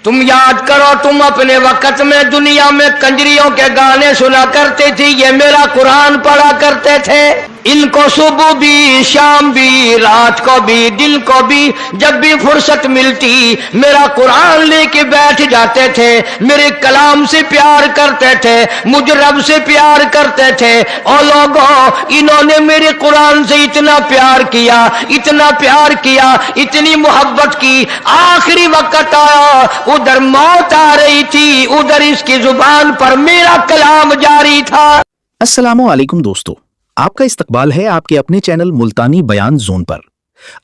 तुम याद करो, तुम अपने वक्त में दुनिया में कंजरियों के गाने सुना करते थे, ये मेरा कुरान पढ़ा करते थे। इनको सुबह भी, शाम भी, रात को भी, दिन को भी, जब भी फुर्सत मिलती मेरा कुरान लेके बैठ जाते थे। मेरे कलाम से प्यार करते थे, मुझ रब से प्यार करते थे। और लोगों, इन्होंने मेरे कुरान से इतना प्यार किया, इतना प्यार किया, इतनी मोहब्बत की, आखिरी वक्त आया, उधर मौत आ रही थी, उधर इसकी जुबान पर मेरा कलाम जारी था। अस्सलामु अलैकुम दोस्तों, आपका इस्तकबाल है आपके अपने चैनल मुल्तानी बयान जोन पर।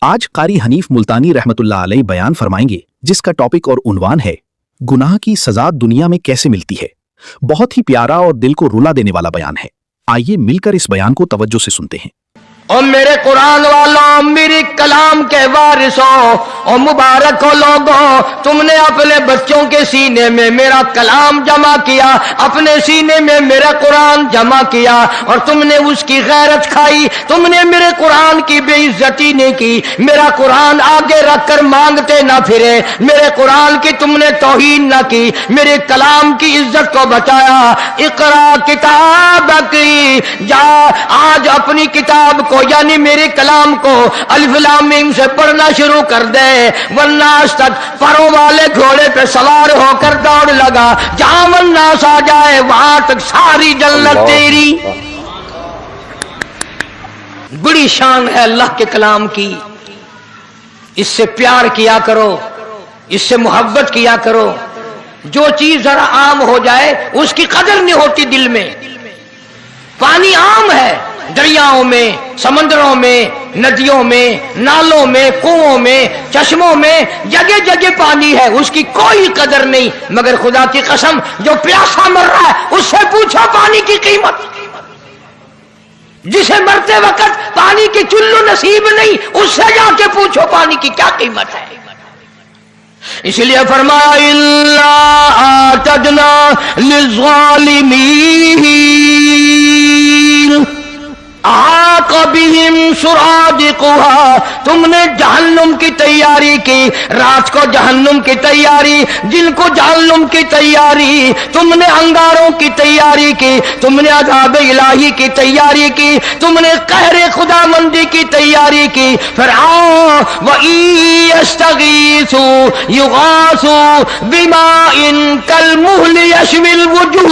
आज कारी हनीफ मुल्तानी रहमतुल्लाह अलैह बयान फरमाएंगे, जिसका टॉपिक और उन्वान है गुनाह की सजा दुनिया में कैसे मिलती है। बहुत ही प्यारा और दिल को रुला देने वाला बयान है। आइए मिलकर इस बयान को तवज्जो से सुनते हैं। और मेरे कुरान वालों, मेरे कलाम के वारिसों और मुबारक हो लोगों, तुमने अपने बच्चों के सीने में मेरा कलाम जमा किया, अपने सीने में मेरा कुरान जमा किया, और तुमने उसकी गैरत खाई। तुमने मेरे कुरान की बेइज्जती नहीं की, मेरा कुरान आगे रखकर मांगते ना फिरे, मेरे कुरान की तुमने तौहीन ना की, मेरे कलाम की इज्जत को बचाया। इकरा किताब की, जा आज अपनी किताब को यानी मेरे कलाम को अलिफ लाम मीम से पढ़ना शुरू कर दे, वरना आज तक परों वाले घोड़े पे सवार होकर दौड़ लगा, जहां वन्नास आ जाए वहां तक सारी जन्नत तेरी। बड़ी शान है अल्लाह के कलाम की, इससे प्यार किया करो, इससे मोहब्बत किया करो। जो चीज जरा आम हो जाए उसकी कदर नहीं होती दिल में। पानी आम है, दरियाओं में, समंदरों में, नदियों में, नालों में, कुओं में, चश्मों में, जगह जगह पानी है, उसकी कोई कदर नहीं। मगर खुदा की कसम, जो प्यासा मर रहा है उससे पूछो पानी की कीमत। जिसे मरते वक्त पानी की चुल्लू नसीब नहीं, उससे जाके पूछो पानी की क्या कीमत है। इसलिए फरमाया, इल्ला आतदना लिज़्ज़ालिमीन आक़बिहिम सुरादिक़ुहा, तुमने जहन्नुम की तैयारी की, रात को जहन्नुम की तैयारी, दिन को जहन्नुम की तैयारी, तुमने अंगारों की तैयारी की, तुमने अज़ाब इलाही की तैयारी की, तुमने कहरे खुदामंदी की तैयारी की। फिर आओ व यस्तगीसु युगासु बिमाइन कलमुहलि यशविल वुजूह,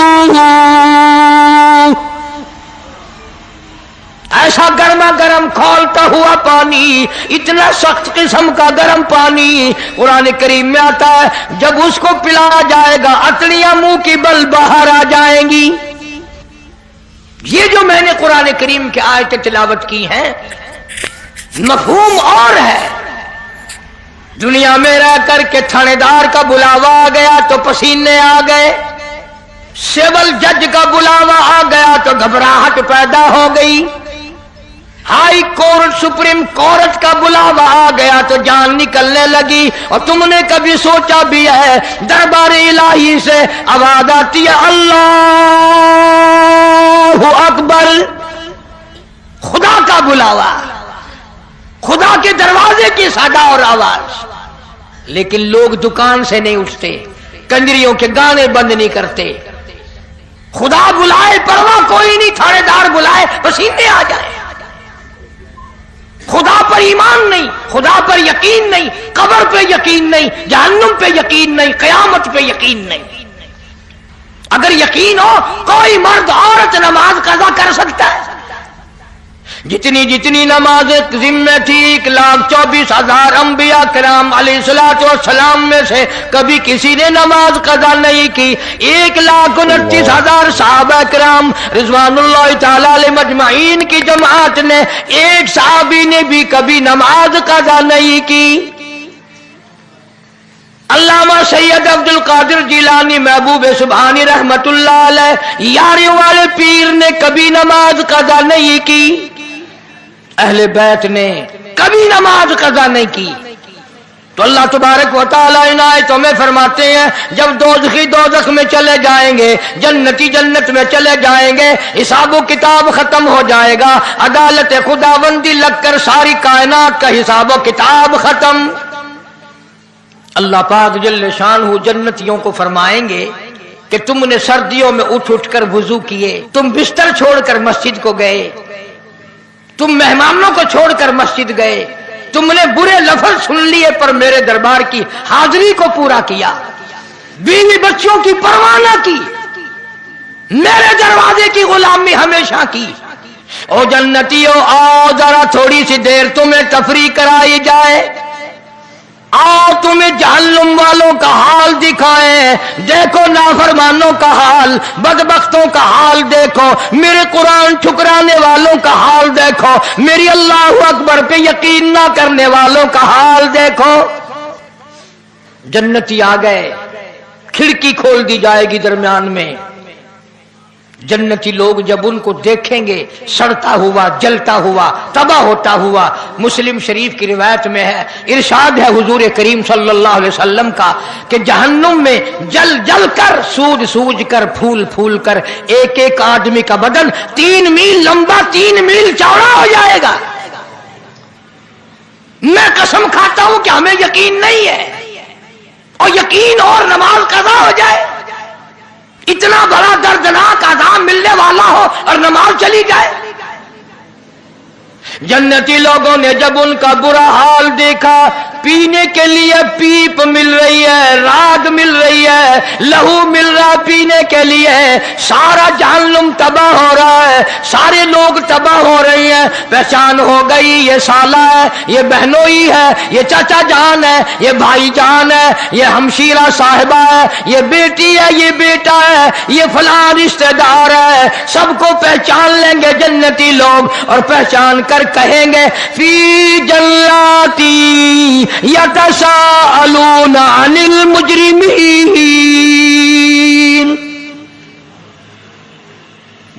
ऐसा गर्मा गर्म खौलता हुआ पानी, इतना सख्त किस्म का गर्म पानी कुरान करीम में आता है। जब उसको पिलाया जाएगा अतड़ियां मुंह की बल बाहर आ जाएंगी। ये जो मैंने कुरान करीम की आयतें तिलावत की हैं, मफहूम और है। दुनिया में रह करके थानेदार का बुलावा आ गया तो पसीने आ गए, सिविल जज का बुलावा आ गया तो घबराहट पैदा हो गई, हाई कोर्ट सुप्रीम कोर्ट का बुलावा आ गया तो जान निकलने लगी। और तुमने कभी सोचा भी है, दरबार इलाही से आवाज आती है अल्लाहु अकबर, खुदा का बुलावा, खुदा के दरवाजे की सदा और आवाज। लेकिन लोग दुकान से नहीं उठते, कंजरियों के गाने बंद नहीं करते। खुदा बुलाए परवाह कोई नहीं, थानेदार बुलाए पसीने आ जाए। खुदा पर ईमान नहीं, खुदा पर यकीन नहीं, कब्र पे यकीन नहीं, जहन्नुम पे यकीन नहीं, कयामत पे यकीन नहीं। अगर यकीन हो, कोई मर्द औरत नमाज कज़ा कर सकता है। जितनी जितनी नमाजें जिम्मे थी 1,24,000 अंबिया किराम अलैहिस्सलाम में से कभी किसी ने नमाज कज़ा नहीं की। 1,29,000 सहाबा किराम रिज़वानुल्लाह ताला अलैहिम मजमाइन की जमात ने, एक सहाबी ने भी कभी नमाज कज़ा नहीं की। अल्लामा सैयद अब्दुल कादिर जिलानी महबूब सुबहानी रहमतुल्लाह अलैह यारियों वाले पीर ने कभी नमाज कज़ा नहीं की। अहले बैत ने कभी नमाज कज़ा नहीं की। तो अल्लाह तबारक व तआला इन आयतों में फरमाते हैं, जब दोज़खी दोज़ख में चले जाएंगे, जन्नती जन्नत में चले जाएंगे, हिसाब किताब खत्म हो जाएगा, अदालत खुदाबंदी लगकर सारी कायनात का हिसाब किताब खत्म। अल्लाह पाक जल्ले शानहू जन्नतियों को फरमाएंगे कि तुमने सर्दियों में उठ उठ कर वुजू किए, तुम बिस्तर छोड़कर मस्जिद को गए, तुम मेहमानों को छोड़कर मस्जिद गए, तुमने बुरे लफ्ज सुन लिए पर मेरे दरबार की हाजिरी को पूरा किया, बीवी बच्चों की परवाह न की, मेरे दरवाजे की गुलामी हमेशा की। ओ जन्नतियों, आओ जरा थोड़ी सी देर तुम्हें तफरी कराई जाए, आओ तुम्हें जहन्नुम वालों का हाल दिखाएं, देखो नाफरमानों का हाल, बदबख्तों का हाल देखो, मेरे कुरान ठुकराने वालों का हाल देखो, मेरी अल्लाहु अकबर पे यकीन ना करने वालों का हाल देखो। जन्नती आ गए, खिड़की खोल दी जाएगी दरमियान में। जन्नती लोग जब उनको देखेंगे सड़ता हुआ, जलता हुआ, तबाह होता हुआ, मुस्लिम शरीफ की रिवायत में है, इरशाद है हुजूर करीम सल्लल्लाहु अलैहि वसल्लम का कि जहन्नुम में जल जल कर, सूज सूज कर, फूल फूल कर एक एक आदमी का बदन 3 मील लंबा, 3 मील चौड़ा हो जाएगा। मैं कसम खाता हूं कि हमें यकीन नहीं है, और यकीन और नमाज कज़ा हो जाए, इतना बड़ा दर्दनाक आज़ाब मिलने वाला हो और नमाज चली जाए। जन्नती लोगों ने जब उनका बुरा हाल देखा, पीने के लिए पीप मिल रही है, राग मिल रही है, लहू मिल रहा है पीने के लिए, सारा जहन्नुम तबाह हो रहा है, सारे लोग तबाह हो रहे हैं। पहचान हो गई, ये साला है, ये बहनोई है, ये चाचा जान है, ये भाई जान है, ये हमशीरा साहिबा है, ये बेटी है, ये बेटा है, ये फलां रिश्तेदार है। सबको पहचान लेंगे जन्नती लोग और पहचान कर कहेंगे फी जन्नती यतसाअलूना अनिल मुजरिमीन।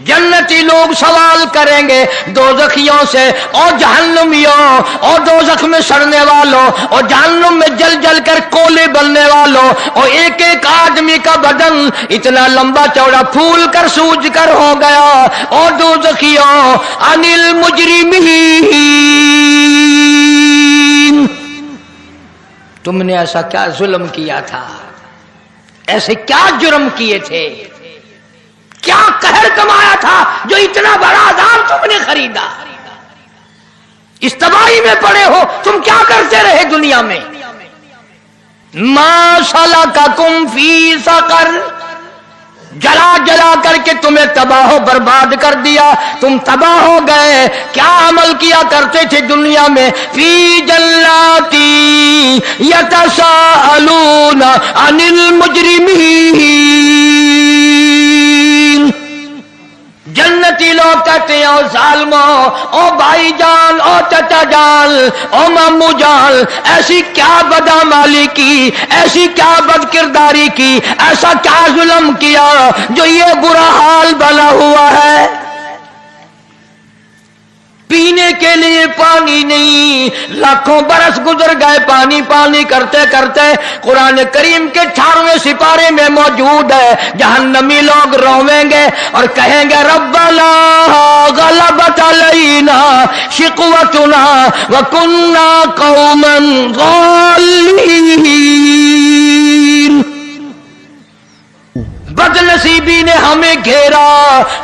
जन्नती लोग सवाल करेंगे दोज़खियों से, और जहन्नुमियों, और दोज़ख में सड़ने वालों, और जहन्नुम में जल जल कर कोले बनने वालों, और एक एक आदमी का बदन इतना लंबा चौड़ा फूल कर सूज कर हो गया, और दोज़खियों अनिल मुजरिमीन, तुमने ऐसा क्या जुल्म किया था, ऐसे क्या जुर्म किए थे, क्या कहर कमाया था जो इतना बड़ा अज़ाब तुमने खरीदा। इस तबाही में पड़े हो, तुम क्या करते रहे दुनिया में। मा सलककुम फी सकर, जला जला करके तुम्हें तबाह बर्बाद कर दिया, तुम तबाह हो गए। क्या अमल किया करते थे दुनिया में। फी जन्नती यतसाअलूना अनिल मुजरिमीन, जन्नती लोग कहते हैं ओ जालिमो, ओ भाई जान, ओ चाचा जान, ओ मामू जान, ऐसी क्या बदअमली की, ऐसी क्या बदकिरदारी की, ऐसा क्या जुल्म किया जो ये बुरा हाल बना हुआ है। पीने के लिए पानी नहीं, लाखों बरस गुजर गए पानी पानी करते करते। कुरान करीम के 18वें सिपारे में मौजूद है, जहन्नमी लोग रोवेंगे और कहेंगे रब्बना गलबत अलैना शिकवतुना व कुन्ना कौमन ज़ालिमीन। बदनसीबी ने हमें घेरा,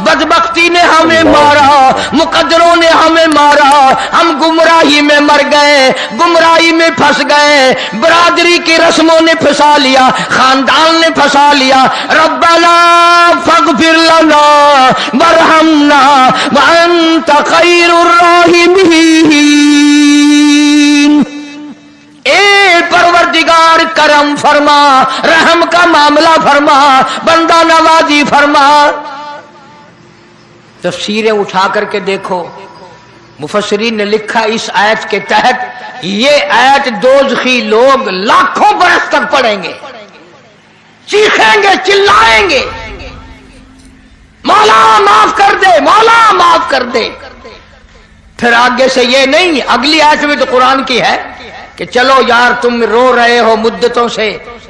बदबख्ती ने हमें मारा, मुकद्दरों ने हमें मारा, हम गुमराही में मर गए, गुमराही में फंस गए, बरादरी की रस्मों ने फंसा लिया, खानदान ने फंसा लिया। रब्बना फगफिर लना वरहमना व अंत खैरुर राहिमीन। ए परवरदिगार करम फरमा, रहम का मामला फरमा, बंदा नवाजी फरमा। तफसीरें उठा करके देखो, मुफस्सिरीन ने लिखा इस आयत के तहत ये आयत दोज़खी लोग लाखों बरस तक पढ़ेंगे, चीखेंगे, चिल्लाएंगे, मौला माफ कर दे, मौला माफ कर दे। फिर आगे से ये नहीं, अगली आयत में तो कुरान की है कि चलो यार तुम रो रहे हो मुद्दतों से,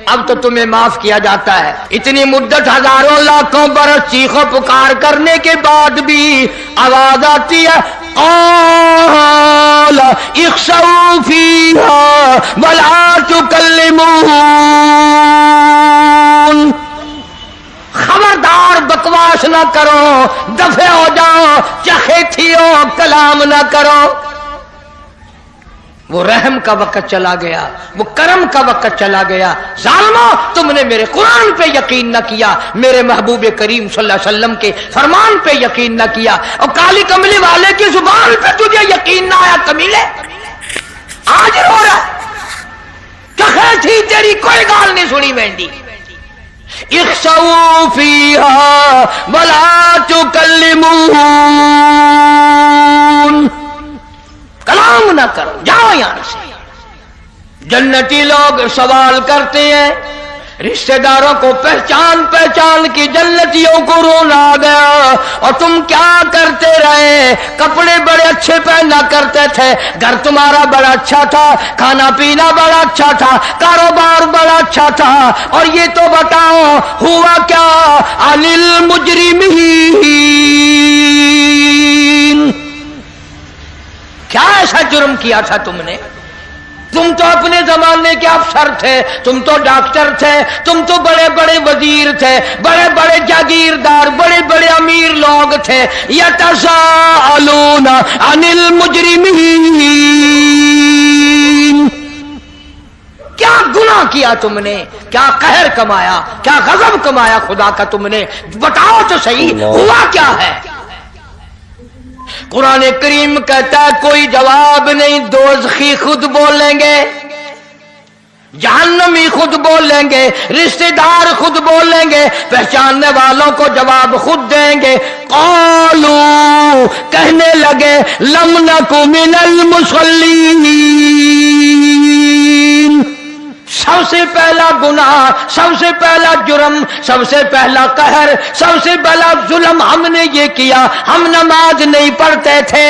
अब तो तुम्हें माफ किया जाता है। इतनी मुद्दत हजारों लाखों बरस चीखों पुकार करने के बाद भी आवाज आती है قال اخسؤوا فيها ولا تكلمون، خبردار بکواس نہ کرو، دفع ہو جاؤ، چخے تھیو، کلام نہ کرو۔ وہ رحم کا وقت چلا گیا، وہ کرم کا وقت چلا گیا۔ ظالمو، تم نے میرے قرآن پہ یقین نہ کیا، میرے محبوب کریم صلی اللہ علیہ وسلم کے فرمان پہ یقین نہ کیا، اور کالی کملی والے کی زبان پہ تجھے یقین نہ آیا کمیلے، آج رو رہا چخے تھی، تیری کوئی گال نہیں سنی مہندی۔ اخسؤوا فیہا ولا تکلمون، کلام نہ کرو، جاؤ یہاں سے۔ جنتی لوگ سوال کرتے ہیں، رشتہ داروں کو پہچان پہچان کی جنتیوں کو رونا آ گیا، اور تم کیا کرتے رہے؟ کپڑے بڑے اچھے پہنا کرتے تھے، گھر تمہارا بڑا اچھا تھا، کھانا پینا بڑا اچھا تھا، کاروبار بڑا اچھا تھا، اور یہ تو بتاؤ ہوا کیا؟ عن المجرمین، کیا ایسا جرم کیا تھا تم نے؟ تم تو اپنے زمانے کے افسر تھے، تم تو ڈاکٹر تھے، تم تو بڑے بڑے وزیر تھے، بڑے بڑے جاگیردار، بڑے بڑے امیر لوگ تھے۔ یتساءلون عن المجرمین، کیا گناہ کیا تم نے؟ کیا قہر کمایا؟ کیا غضب کمایا خدا کا تم نے؟ بتاؤ تو صحیح، ہوا کیا ہے؟ قرآن کریم کہتا ہے کوئی جواب نہیں، دوزخی خود بولیں گے، جہنمی خود بولیں گے، رشتہ دار خود بولیں گے، پہچاننے والوں کو جواب خود دیں گے۔ قالوا، کہنے لگے، لم نک من المصلین، سب سے پہلا گناہ، سب سے پہلا جرم، سب سے پہلا قہر، سب سے پہلا ظلم ہم نے یہ کیا، ہم نماز نہیں پڑھتے تھے۔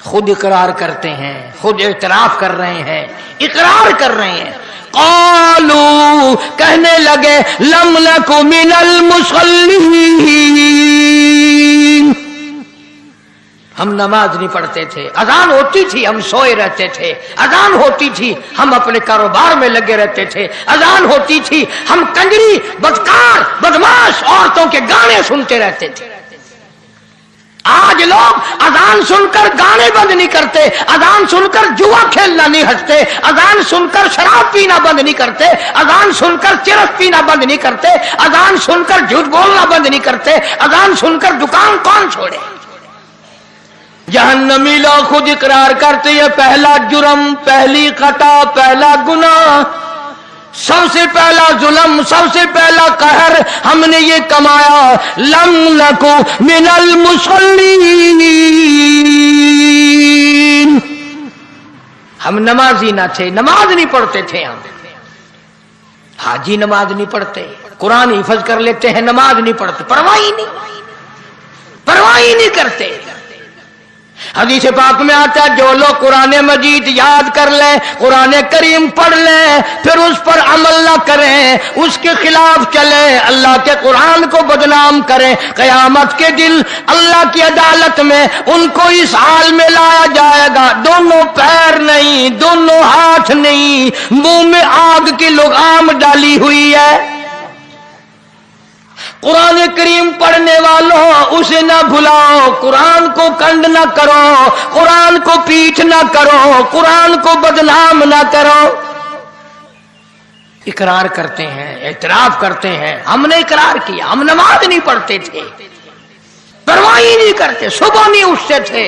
خود اقرار کرتے ہیں، خود اعتراف کر رہے ہیں، اقرار کر رہے ہیں۔ قالوا، کہنے لگے، لم نک من المصلین، ہم نماز نہیں پڑھتے تھے، اذان ہوتی تھی ہم سوئے رہتے تھے، اذان ہوتی تھی ہم اپنے کاروبار میں لگے رہتے تھے، اذان ہوتی تھی ہم کنجری، بدکار، بدماش عورتوں کے گانے سنتے رہتے تھے۔ آج لوگ اذان سن کر گانے بند نہیں کرتے، اذان سن کر جوا کھیلنا نہیں ہٹتے، اذان سن کر شراب پینا بند نہیں کرتے، اذان سن کر چرس پینا بند نہیں کرتے، اذان سن کر جھوٹ بولنا بند نہیں کرتے، اذان سن کر دکان کون چھوڑے؟ جہنمی لوگ خود اقرار کرتے ہیں، پہلا جرم، پہلی خطا، پہلا گناہ، سب سے پہلا ظلم، سب سے پہلا قہر ہم نے یہ کمایا۔ لم نکو من المصلین، ہم نمازی نہ تھے، نماز نہیں پڑھتے تھے ہم۔ حاجی نماز نہیں پڑھتے، قرآن حفظ کر لیتے ہیں، نماز نہیں پڑھتے، پرواہ ہی نہیں کرتے۔ حدیث پاک میں آتا ہے جو لوگ قرآن مجید یاد کر لیں، قرآن کریم پڑھ لیں، پھر اس پر عمل نہ کریں، اس کے خلاف چلیں، اللہ کے قرآن کو بدنام کریں، قیامت کے دن اللہ کی عدالت میں ان کو اس حال میں لایا جائے گا، دونوں پیر نہیں، دونوں ہاتھ نہیں، منہ میں آگ کی لگام ڈالی ہوئی ہے۔ قرآن کریم پڑھنے والوں اسے نہ بھلاؤ، قرآن کو کنڈ نہ کرو، قرآن کو پیٹھ نہ کرو، قرآن کو بدنام نہ کرو۔ اقرار کرتے ہیں، اعتراف کرتے ہیں، ہم نے اقرار کیا، ہم نماز نہیں پڑھتے تھے، پرواہ نہیں کرتے، صبح نہیں اٹھتے تھے،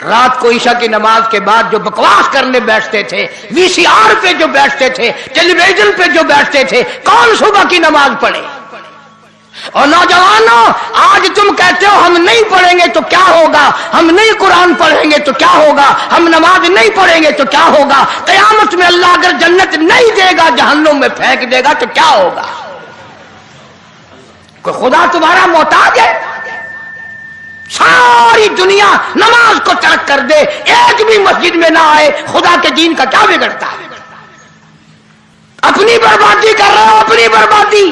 رات کو عشاء کی نماز کے بعد جو بکواس کرنے بیٹھتے تھے، وی سی آر پہ جو بیٹھتے تھے، ٹیلی ویژن پہ جو بیٹھتے تھے، کون صبح کی نماز پڑھے؟ اور نوجوانوں، آج تم کہتے ہو ہم نہیں پڑھیں گے تو کیا ہوگا، ہم نہیں قرآن پڑھیں گے تو کیا ہوگا، ہم نماز نہیں پڑھیں گے تو کیا ہوگا، قیامت میں اللہ اگر جنت نہیں دے گا، جہنم میں پھینک دے گا تو کیا ہوگا؟ کوئی خدا تمہارا محتاج ہے؟ ساری دنیا نماز کو ترک کر دے، ایک بھی مسجد میں نہ آئے، خدا کے دین کا کیا بگڑتا ہے؟ اپنی بربادی کر رہے ہو، اپنی بربادی۔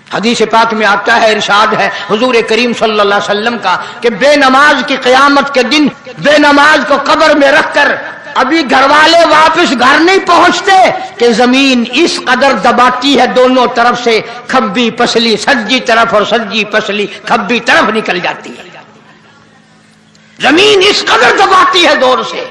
حدیث پاک میں آتا ہے، ارشاد ہے حضور کریم صلی اللہ علیہ وسلم کا کہ بے نماز کی قیامت کے دن بے نماز کو قبر میں رکھ کر ابھی گھر والے واپس گھر نہیں پہنچتے کہ زمین اس قدر دباتی ہے دونوں طرف سے، کھبی پسلی سجی طرف اور سجی پسلی کھبی طرف نکل جاتی ہے، زمین اس قدر دباتی ہے دور سے۔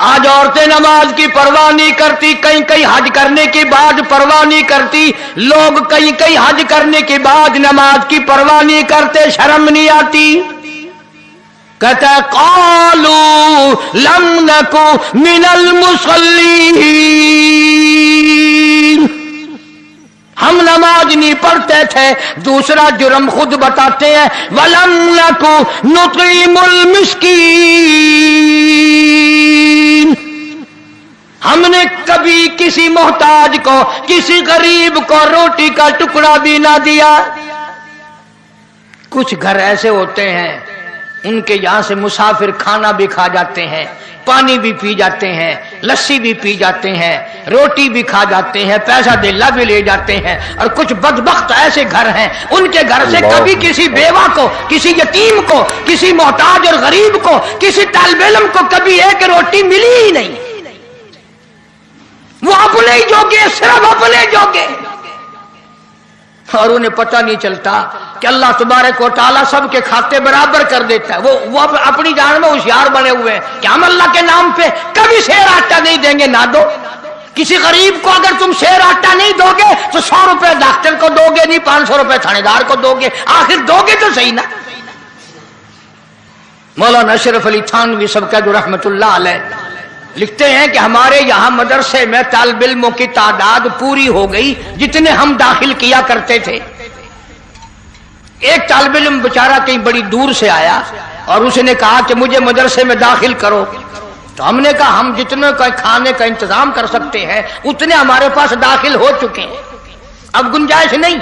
آج عورتیں نماز کی پرواہ نہیں کرتی، کہیں کہیں حج کرنے کے بعد پرواہ نہیں کرتی، لوگ کہیں کہیں حج کرنے کے بعد نماز کی پرواہ نہیں کرتے، شرم نہیں آتی۔ کہتا ہے قالوا لم نکو من المصلین، ہم نماز نہیں پڑھتے تھے۔ دوسرا جرم خود بتاتے ہیں، وَلَمْ نَكُ نُطْعِمُ الْمِسْكِينَ، ہم نے کبھی کسی محتاج کو، کسی غریب کو روٹی کا ٹکڑا بھی نہ دیا۔ کچھ گھر ایسے ہوتے ہیں ان کے یہاں سے مسافر کھانا بھی کھا جاتے ہیں، پانی بھی پی جاتے ہیں، لسی بھی پی جاتے ہیں، روٹی بھی کھا جاتے ہیں، پیسہ دلہ بھی لے جاتے ہیں، اور کچھ بدبخت ایسے گھر ہیں ان کے گھر سے کبھی کسی بیوہ کو، کسی یتیم کو، کسی محتاج اور غریب کو، کسی طالب علم کو کبھی ایک روٹی ملی ہی نہیں۔ وہ اپنے ہی جوگے، صرف اپنے جوگے، اور انہیں پتہ نہیں چلتا کہ اللہ تبارک و تعالیٰ سب کے کھاتے برابر کر دیتا ہے۔ وہ اپنی جان میں ہوشیار بنے ہوئے ہیں کہ ہم اللہ کے نام پہ کبھی سیر آٹا نہیں دیں گے، نہ دو۔ کسی غریب کو اگر تم سیر آٹا نہیں دو گے تو 100 روپے ڈاکٹر کو دو گے نہیں، 500 روپے تھانے دار کو دو گے، آخر دو گے تو صحیح نا۔ مولانا اشرف علی تھانوی سبکت رحمت اللہ علیہ لکھتے ہیں کہ ہمارے یہاں مدرسے میں طالب علموں کی تعداد پوری ہو گئی جتنے ہم داخل کیا کرتے تھے۔ ایک طالب علم بیچارہ کہیں بڑی دور سے آیا اور اس نے کہا کہ مجھے مدرسے میں داخل کرو، تو ہم نے کہا ہم جتنے کا کھانے کا انتظام کر سکتے ہیں اتنے ہمارے پاس داخل ہو چکے ہیں، اب گنجائش نہیں۔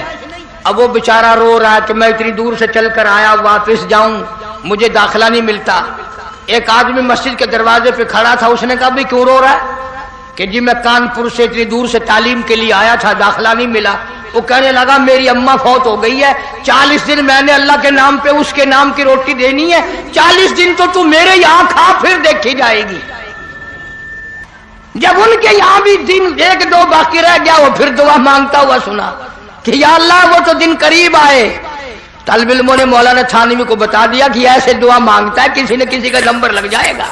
اب وہ بیچارہ رو رہا ہے کہ میں اتنی دور سے چل کر آیا، واپس جاؤں، مجھے داخلہ نہیں ملتا۔ ایک آدمی مسجد کے دروازے پہ کھڑا تھا، اس نے کہا بھی کیوں رو رہا ہے؟ کہ جی میں کانپور سے اتنی دور سے تعلیم کے لیے آیا تھا، داخلہ نہیں ملا۔ وہ کہنے لگا میری اماں فوت ہو گئی ہے، 40 دن میں نے اللہ کے نام پہ اس کے نام کی روٹی دینی ہے، 40 دن تو میرے یہاں کھا پھر دیکھی جائے گی۔ جب ان کے یہاں بھی دن 1-2 باقی رہ گیا، وہ پھر دعا مانگتا ہوا سنا کہ یا اللہ وہ تو دن قریب آئے۔ طالب علموں نے مولانا تھانوی کو بتا دیا کہ ایسے دعا مانگتا ہے کسی نہ کسی کا نمبر لگ جائے گا۔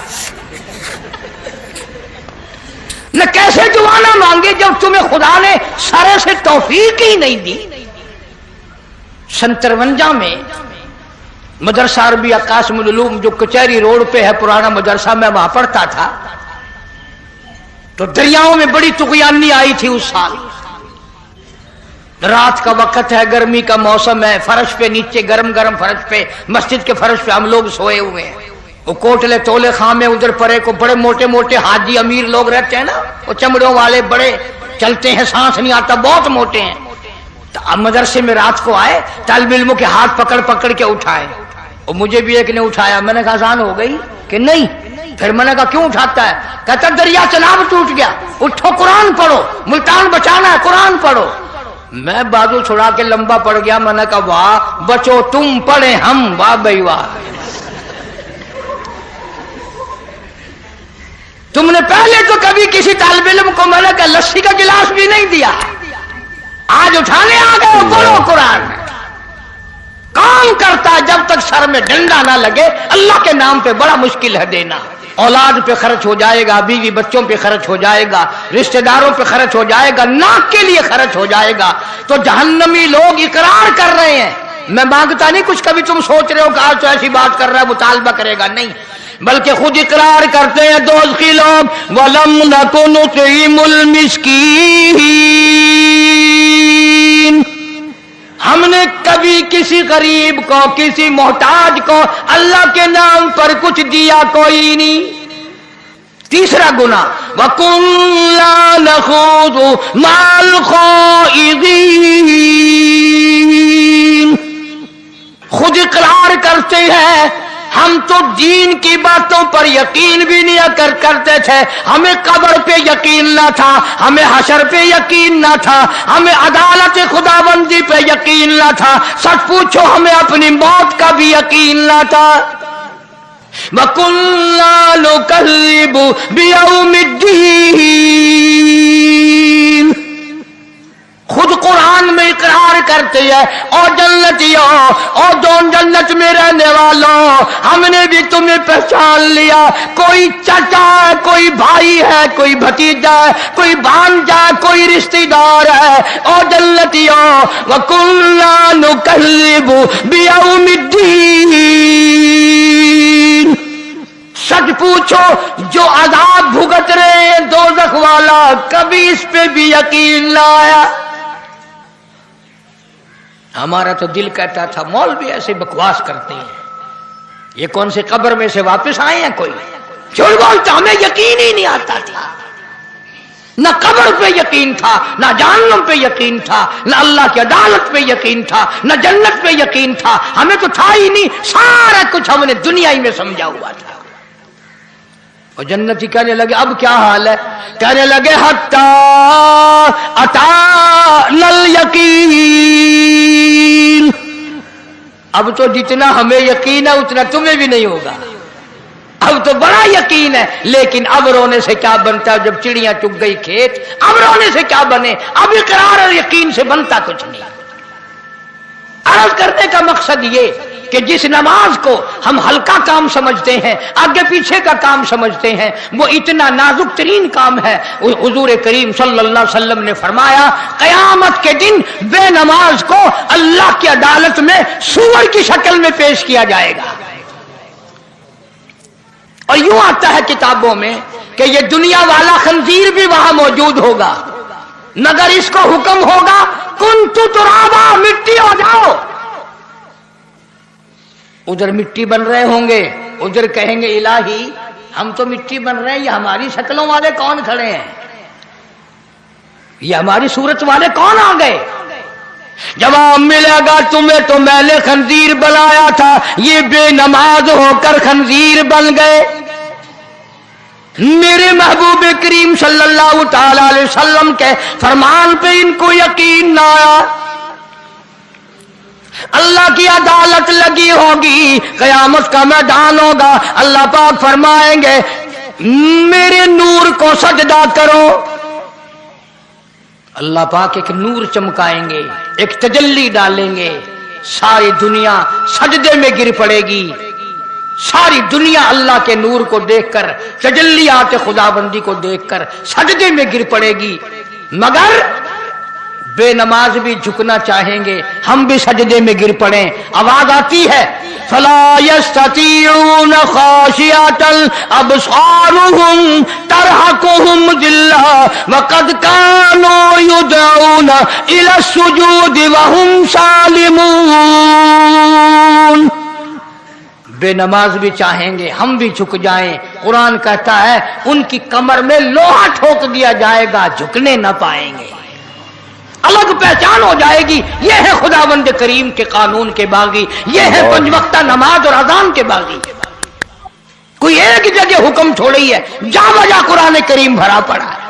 نہ کیسے دعا نہ مانگے جب تمہیں خدا نے سارے سے توفیق ہی نہیں دی۔ 53 میں مدرسہ عربیہ قاسم العلوم جو کچہری روڈ پہ ہے پرانا مدرسہ، میں وہاں پڑھتا تھا، تو دریاؤں میں بڑی طغیانی آئی تھی اس سال۔ رات کا وقت ہے، گرمی کا موسم ہے، فرش پہ نیچے گرم گرم فرش پہ، مسجد کے فرش پہ ہم لوگ سوئے ہوئے ہیں۔ وہ کوٹلے تولے خامے ادھر پڑے کو بڑے موٹے موٹے حاجی امیر لوگ رہتے ہیں نا، وہ چمڑوں والے بڑے چلتے ہیں، سانس نہیں آتا، بہت موٹے ہیں۔ تو اب مدرسے میں رات کو آئے، طالب علموں کے ہاتھ پکڑ پکڑ کے اٹھائے، اور مجھے بھی ایک نے اٹھایا۔ میں نے کہا آسان ہو گئی کہ نہیں؟ پھر میں نے کہا کیوں اٹھاتا ہے؟ کہتا دریا چناب ٹوٹ گیا، اٹھو قرآن پڑھو، ملتان بچانا ہے، قرآن پڑھو۔ میں بازو چھڑا کے لمبا پڑ گیا، میں نے کہا واہ بچو تم پڑھے ہم، واہ بھائی واہ، تم نے پہلے تو کبھی کسی طالب علم کو میں نے کہا لسی کا گلاس بھی نہیں دیا، آج اٹھانے آ گئے پڑھو قرآن۔ کام کرتا ہے جب تک سر میں ڈنڈا نہ لگے، اللہ کے نام پہ بڑا مشکل ہے دینا۔ اولاد پہ خرچ ہو جائے گا، بیوی بچوں پہ خرچ ہو جائے گا، رشتہ داروں پہ خرچ ہو جائے گا، ناک کے لیے خرچ ہو جائے گا، تو جہنمی لوگ اقرار کر رہے ہیں۔ میں مانگتا نہیں کچھ، کبھی تم سوچ رہے ہو کہ آج تو ایسی بات کر رہا ہے مطالبہ کرے گا، نہیں، بلکہ خود اقرار کرتے ہیں دوزخی لوگ، وَلَمْ نَكُ نُطْعِمُ الْمِسْكِينَ، ہم نے کبھی کسی غریب کو، کسی محتاج کو اللہ کے نام پر کچھ دیا کوئی نہیں۔ تیسرا گناہ وَكُنَّا نَخُوضُ مَعَ الْخَائِضِينَ، خود اقرار کرتے ہیں हम तो दीन की बातों पर यकीन भी नहीं करते थे। हमें कब्र पे यकीन ना था, हमें हशर पे यकीन ना था, हमें अदालत खुदाबंदी पे यकीन ना था। सच पूछो हमें अपनी मौत का भी यकीन ना था। वकुल्ला नुकज़्ज़िबु बियौमिद्दीन, खुद कुरान में इकरार करते हैं, और जन्नतियों और दोन जन्नत में रहने वालों, हमने भी तुम्हें पहचान लिया। कोई चाचा है, कोई भाई है, कोई भतीजा है, कोई भांजा है, कोई रिश्तेदार है। और जन्नतियों वकुल्ला नुकज़्ज़िबु बियौमिद्दीन, सच पूछो जो अजाब भुगत रहे हैं दोज़ख वाला, कभी इस पे भी यकीन ना आया। हमारा तो दिल कहता था मौलवी ऐसे बकवास करते हैं, ये कौन से कब्र में से वापस आए हैं कोई, झूठ बोलता, हमें यकीन ही नहीं आता था। न कब्र पे यकीन था, न जहन्नम पे यकीन था, न अल्लाह की अदालत पे यकीन था, न जन्नत पे यकीन था, हमें तो था ही नहीं। सारा कुछ हमने दुनिया ही में समझा हुआ था। और जन्नती कहने लगे अब क्या हाल है, कहने लगे हत्ता अतानल यकीन, अब तो जितना हमें यकीन है उतना तुम्हें भी नहीं होगा। अब तो बड़ा यकीन है, लेकिन अब रोने से क्या बनता है, जब चिड़ियां चुग गई खेत, अब रोने से क्या बने, अब इकरार और यकीन से बनता कुछ नहीं। अर्ज करने का मकसद ये कि जिस नमाज को हम हल्का काम समझते हैं, आगे पीछे का काम समझते हैं, वो इतना नाजुक तरीन काम है। हुजूर करीम सल्लल्लाहु अलैहि वसल्लम ने फरमाया कयामत के दिन बेनमाज को अल्लाह की अदालत में सूअर की शक्ल में पेश किया जाएगा। और यूं आता है किताबों में कि ये दुनिया वाला खंजीर भी वहां मौजूद होगा, मगर इसको हुक्म होगा कुंतु तुराबा, मिट्टी हो जाओ। उधर मिट्टी बन रहे होंगे, उधर कहेंगे इलाही हम तो मिट्टी बन रहे हैं, ये हमारी शक्लों वाले कौन खड़े हैं, ये हमारी सूरत वाले कौन आ गए। जवाब मिलेगा तुम्हें तो मैंने खंजीर बनाया था, ये बेनमाज होकर खंजीर बन गए। मेरे महबूब करीम सल्लल्लाहु ताला अलैहि वसल्लम के फरमान पे इनको यकीन ना आया। अल्लाह की अदालत लगी होगी, कयामत का मैदान होगा, अल्लाह पाक फरमाएंगे मेरे नूर को सजदा करो। अल्लाह पाक एक नूर चमकाएंगे, एक तजल्ली डालेंगे, सारी दुनिया सजदे में गिर पड़ेगी। सारी दुनिया अल्लाह के नूर को देखकर, तजल्लियात खुदाबंदी को देखकर सजदे में गिर पड़ेगी। मगर बेनमाज भी झुकना चाहेंगे, हम भी सजदे में गिर पड़े। आवाज आती है फला यस्ततीऊन खाशियतल अबसारुहुम तरहकुहुम जिल्ला वक़द कानू युदऊन इला सुजूद वहुम सालिमून। बेनमाज भी चाहेंगे हम भी झुक जाएं। कुरान कहता है उनकी कमर में लोहा ठोक दिया जाएगा, झुकने न पाएंगे, अलग पहचान हो जाएगी। यह है खुदावंद करीम के कानून के बागी, यह है पंजवक्ता नमाज और अजान के बागी। कोई एक जगह हुक्म छोड़ी है, जा बजा कुरान करीम भरा पड़ा है।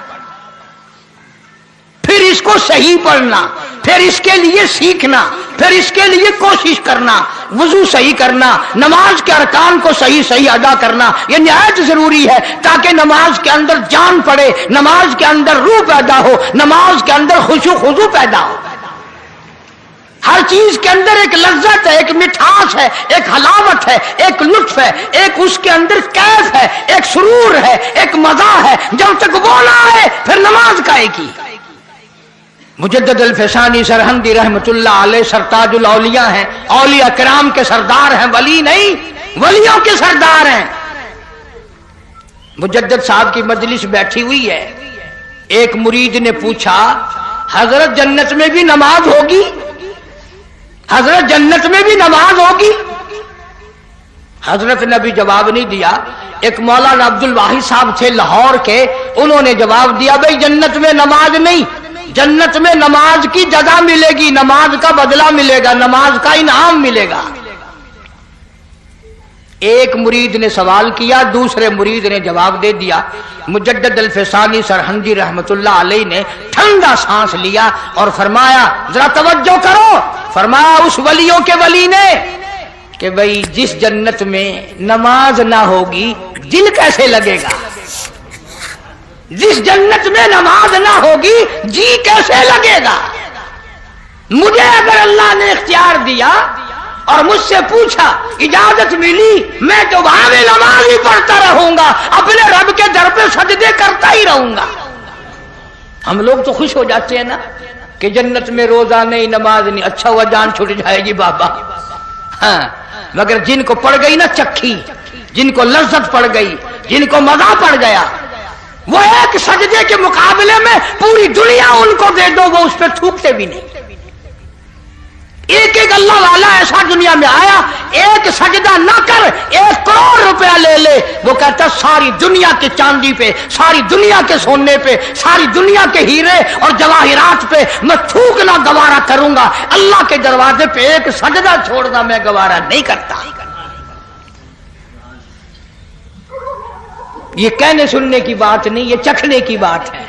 फिर इसको सही पढ़ना, फिर इसके लिए सीखना, फिर इसके लिए कोशिश करना, वजू सही करना, नमाज के अरकान को सही सही अदा करना, यह निहायत जरूरी है ताकि नमाज के अंदर जान पड़े, नमाज के अंदर रूह पैदा हो, नमाज के अंदर खुशू खुजू पैदा हो। हर चीज के अंदर एक लज्जत है, एक मिठास है, एक हलावत है, एक लुत्फ है, एक उसके अंदर कैफ है, एक सुरूर है, एक मजा है। जब तक वो ना आए फिर नमाज काहे की। मुजद्दिद अल-फ़सानी सरहंदी रहमतुल्लाह अलैह सरताजुल औलिया हैं, औलिया किराम के सरदार हैं, वली नहीं वलियों के सरदार हैं। मुजद्दिद साहब की मजलिस बैठी हुई है, एक मुरीद ने पूछा हजरत जन्नत में भी नमाज होगी, हजरत जन्नत में भी नमाज होगी। हजरत ने भी जवाब नहीं दिया। एक मौलाना अब्दुल वाहिद साहब थे लाहौर के, उन्होंने जवाब दिया भाई जन्नत में नमाज नहीं, जन्नत में नमाज की जजा मिलेगी, नमाज का बदला मिलेगा, नमाज का इनाम मिलेगा। ایک مرید نے سوال کیا، دوسرے مرید نے جواب دے دیا۔ مجدد الفسانی سرہندی رحمت اللہ علیہ نے ٹھنڈا سانس لیا اور فرمایا، ذرا توجہ کرو، فرمایا اس ولیوں کے ولی نے کہ بھئی جس جنت میں نماز نہ ہوگی دل کیسے لگے گا؟ جس جنت میں نماز نہ ہوگی جی کیسے لگے گا؟ مجھے اگر اللہ نے اختیار دیا اور مجھ سے پوچھا، اجازت ملی، میں تو وہاں میں نماز ہی پڑھتا رہوں گا، اپنے رب کے در پہ سجدے کرتا ہی رہوں گا۔ ہم لوگ تو خوش ہو جاتے ہیں نا کہ جنت میں روزہ نہیں، نماز نہیں، اچھا ہوا جان چھوٹ جائے گی بابا۔ ہاں، مگر جن کو پڑ گئی نا چکھی، جن کو لذت پڑ گئی، جن کو مزہ پڑ گیا، وہ ایک سجدے کے مقابلے میں پوری دنیا ان کو دے دو، وہ اس پہ تھوکتے بھی نہیں۔ ایک ایک اللہ والا ایسا دنیا میں آیا، ایک سجدہ نہ کر 1 کروڑ روپیہ لے لے، وہ کہتا ساری دنیا کے چاندی پہ، ساری دنیا کے سونے پہ، ساری دنیا کے ہیرے اور جواہرات پہ میں تھوکنا گوارا کروں گا، اللہ کے دروازے پہ ایک سجدہ چھوڑنا میں گوارا نہیں کرتا۔ یہ کہنے سننے کی بات نہیں، یہ چکھنے کی بات ہے۔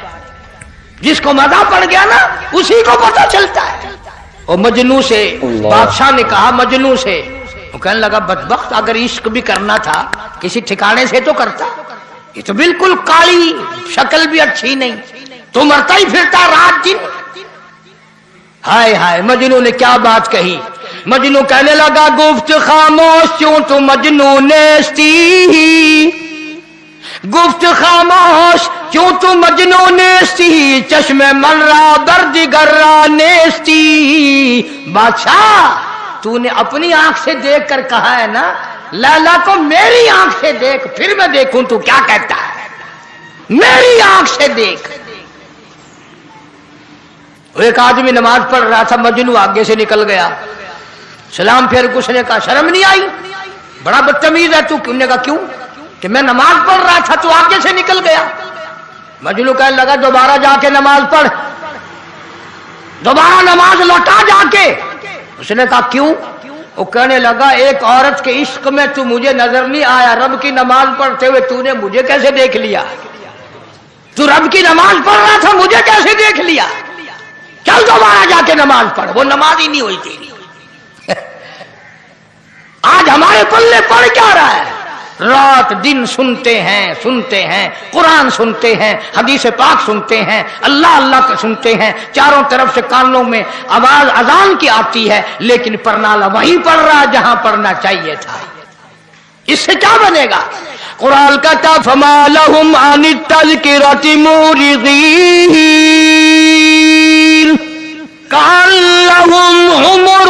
جس کو مزہ پڑ گیا نا اسی کو پتہ چلتا ہے۔ اور مجنوں سے بادشاہ نے کہا، مجنوں سے، وہ کہنے لگا بدبخت، اگر عشق بھی کرنا تھا کسی ٹھکانے سے تو کرتا، یہ تو بالکل کالی، شکل بھی اچھی نہیں، تو مرتا ہی پھرتا رات دن۔ ہائے ہائے، مجنوں نے کیا بات کہی۔ مجنوں کہنے لگا گفت خاموش چوں تو مجنوں نیستی، گفت خاموش کیوں تو مجنوں نیستی، چشم من را بردگر را نیستی۔ بادشاہ تو نے اپنی آنکھ سے دیکھ کر کہا ہے نا، لیلا کو میری آنکھ سے دیکھ، پھر میں دیکھوں تو کیا کہتا ہے، میری آنکھ سے دیکھ۔ ایک آدمی نماز پڑھ رہا تھا، مجنوں آگے سے نکل گیا، سلام پھیر کچھ نے کہا شرم نہیں آئی، بڑا بدتمیز ہے تو۔ کیوں نے کہا کیوں؟ کہ میں نماز پڑھ رہا تھا تو آگے سے نکل گیا۔ مجنوں کہنے لگا دوبارہ جا کے نماز پڑھ، دوبارہ نماز لوٹا جا کے۔ اس نے کہا کیوں؟ وہ کہنے لگا ایک عورت کے عشق میں تو مجھے نظر نہیں آیا، رب کی نماز پڑھتے ہوئے تو نے مجھے کیسے دیکھ لیا؟ تو رب کی نماز پڑھ رہا تھا، مجھے کیسے دیکھ لیا؟ چل دوبارہ جا کے نماز پڑھ۔ وہ نماز ہی نہیں ہوئی تھی۔ آج ہمارے پلے پڑ کیا رہا ہے؟ رات دن سنتے ہیں، قرآن سنتے ہیں، حدیث پاک سنتے ہیں، اللہ اللہ کا سنتے ہیں، چاروں طرف سے کانوں میں آواز اذان کی آتی ہے، لیکن پرنالہ وہیں پڑھ رہا جہاں پڑھنا چاہیے تھا۔ اس سے کیا بنے گا؟ قرآن کہتا فما لہم عن التذکرۃ معرضین کأن لہم حمر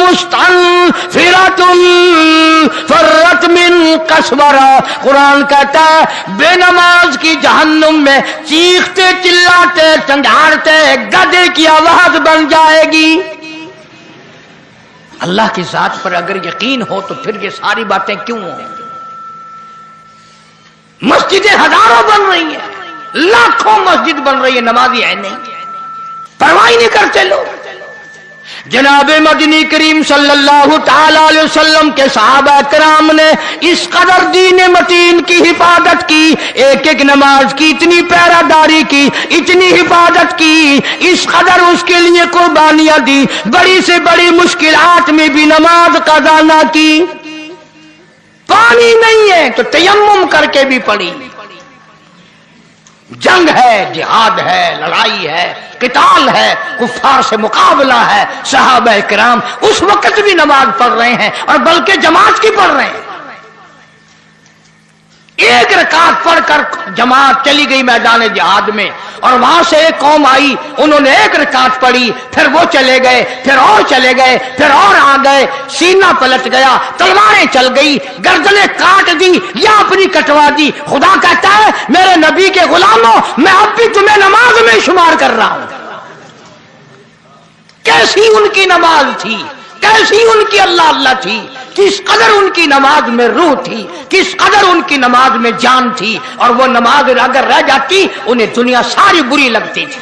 مستنفرۃ فرت من قسورہ۔ قرآن کہتا ہے بے نماز کی جہنم میں چیختے چلاتے چنڈھاڑتے گدھے کی آواز بن جائے گی۔ اللہ کی ذات پر اگر یقین ہو تو پھر یہ ساری باتیں کیوں ہوں؟ مسجدیں ہزاروں بن رہی ہیں، لاکھوں مسجد بن رہی ہے، نمازی ہے نہیں، پرواہ نہیں کرتے لوگ۔ جناب مدنی کریم صلی اللہ تعالی علیہ وسلم کے صحابہ کرام نے اس قدر دین متین کی حفاظت کی، ایک ایک نماز کی اتنی پہرہ داری کی، اتنی حفاظت کی، اس قدر اس کے لیے قربانیاں دی، بڑی سے بڑی مشکلات میں بھی نماز قضا نہ کی۔ پانی نہیں ہے تو تیمم کر کے بھی پڑھی۔ جنگ ہے، جہاد ہے، لڑائی ہے، قتال ہے، کفار سے مقابلہ ہے، صحابہ کرام اس وقت بھی نماز پڑھ رہے ہیں، اور بلکہ جماعت کی پڑھ رہے ہیں۔ ایک رکعت پڑھ کر جماعت چلی گئی میدان جہاد میں، اور وہاں سے ایک قوم آئی، انہوں نے ایک رکعت پڑھی، پھر وہ چلے گئے، پھر اور چلے گئے، پھر اور آ گئے، سینہ پلٹ گیا، تلواریں چل گئی، گردنیں کاٹ دی یا اپنی کٹوا دی۔ خدا کہتا ہے میرے نبی کے غلاموں، میں اب بھی تمہیں نماز میں شمار کر رہا ہوں۔ کیسی ان کی نماز تھی، کیسی ان کی اللہ اللہ تھی، کس قدر ان کی نماز میں روح تھی، کس قدر ان کی نماز میں جان تھی، اور وہ نماز اگر رہ جاتی انہیں دنیا ساری بری لگتی تھی،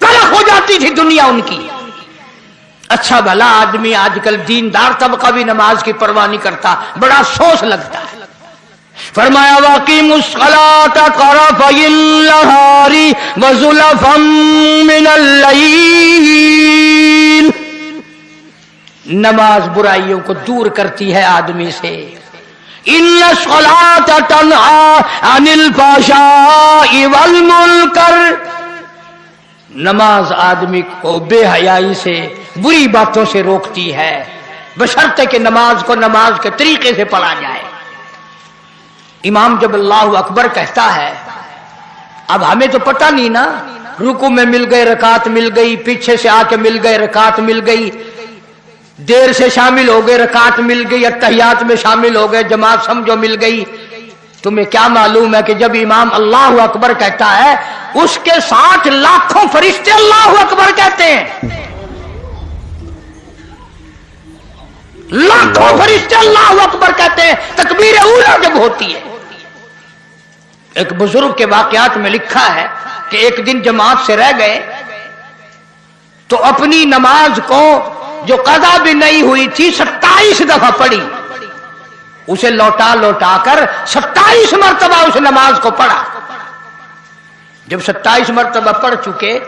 تلخ ہو جاتی تھی دنیا ان کی۔ अच्छा भला आदमी आजकल दीनदार तबका भी नमाज की परवाह नहीं करता, बड़ा अफसोस लगता है। फरमाया वाक़िमुस्सलात तरफ़यिल नहारी व ज़ुलफ़म मिनल लैल। नमाज बुराइयों को दूर करती है आदमी से। इन्ना सलात तन्हा अनिल फ़हशाइ वल मुनकर। नमाज आदमी को बेहयाई से, बुरी बातों से रोकती है, बशर्ते कि नमाज को नमाज के तरीके से पढ़ा जाए। इमाम जब अल्लाहु अकबर कहता है, अब हमें तो पता नहीं ना, रुकू में मिल गए रकात मिल गई, पीछे से आके मिल गए रकात मिल गई, देर से शामिल हो गए रकात मिल गई, अत्तहियात में शामिल हो गए जमात समझो मिल गई। तुम्हें क्या मालूम है कि जब इमाम अल्लाहु अकबर कहता है उसके 60 लाखों फरिश्ते अल्लाहु अकबर कहते हैं। लाखों फरिश्ते अल्लाहु अकबर कहते हैं तकबीर ऊला जब होती है। एक बुजुर्ग के वाकयात में लिखा है कि एक दिन जमात से रह गए तो अपनी नमाज को जो कज़ा भी नहीं हुई थी 27 दफा पढ़ी, उसे लौटा लौटा कर 27 मरतबा उस नमाज को पढ़ा। जब 27 मरतबा पढ़ चुके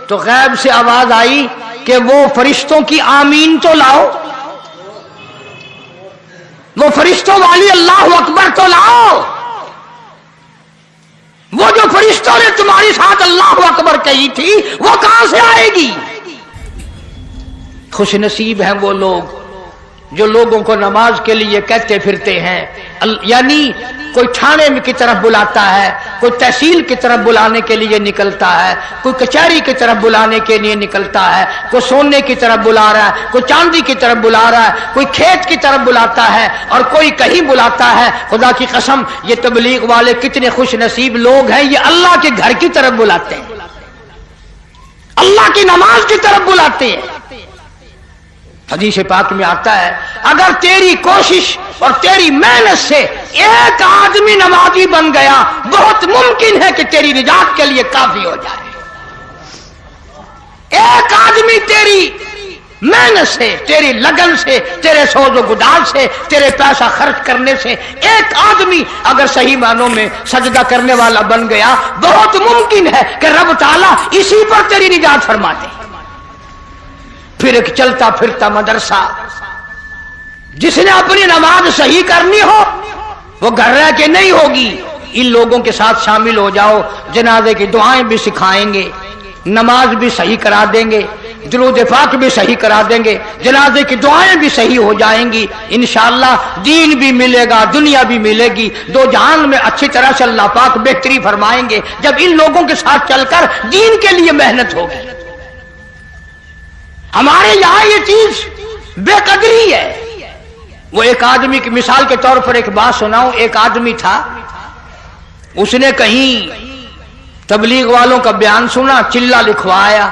तो गैब से आवाज आई कि वो फरिश्तों की आमीन तो लाओ, वो फरिश्तों वाली अल्लाहु अकबर तो लाओ। वो जो फरिश्तों ने तुम्हारी साथ अल्लाहु अकबर कही थी वो कहां से आएगी? खुश नसीब हैं वो लोग जो लोगों को नमाज के लिए कहते फिरते हैं। यानी कोई थाने की तरफ बुलाता है, कोई तहसील की तरफ बुलाने के लिए निकलता है, कोई कचहरी की तरफ बुलाने के लिए निकलता है, कोई सोने की तरफ बुला रहा है, कोई चांदी की तरफ बुला रहा है, कोई खेत की तरफ बुलाता है और कोई कहीं बुलाता है। खुदा की कसम ये तबलीग वाले कितने खुश नसीब लोग हैं, ये अल्लाह के घर की तरफ बुलाते हैं, अल्लाह की नमाज की तरफ बुलाते हैं। हदीस पाक में आता है अगर तेरी कोशिश और तेरी मेहनत से एक आदमी नमाजी बन गया बहुत मुमकिन है कि तेरी निजात के लिए काफी हो जाए। एक आदमी तेरी मेहनत से, तेरी लगन से, तेरे सोजो गुदार से, तेरे पैसा खर्च करने से एक आदमी अगर सही मानों में सजदा करने वाला बन गया बहुत मुमकिन है कि रब ताला इसी पर तेरी निजात फरमा दे। फिर एक चलता फिरता मदरसा, जिसने अपनी नमाज सही करनी हो वो घर रह के नहीं होगी। इन लोगों के साथ शामिल हो जाओ, जनाजे की दुआएं भी सिखाएंगे, नमाज भी सही करा देंगे, दुरूद पाक भी सही करा देंगे, जनाजे की दुआएं भी सही हो जाएंगी। इंशाअल्लाह दीन भी मिलेगा, दुनिया भी मिलेगी, दो जहान में अच्छी तरह से अल्लाह पाक बेहतरी फरमाएंगे जब इन लोगों के साथ चलकर दीन के लिए मेहनत होगी। हमारे यहां ये चीज बेकदरी है। वो एक आदमी की मिसाल के तौर पर एक बात सुनाऊं। एक आदमी था, उसने कहीं तबलीग वालों का बयान सुना, चिल्ला लिखवाया,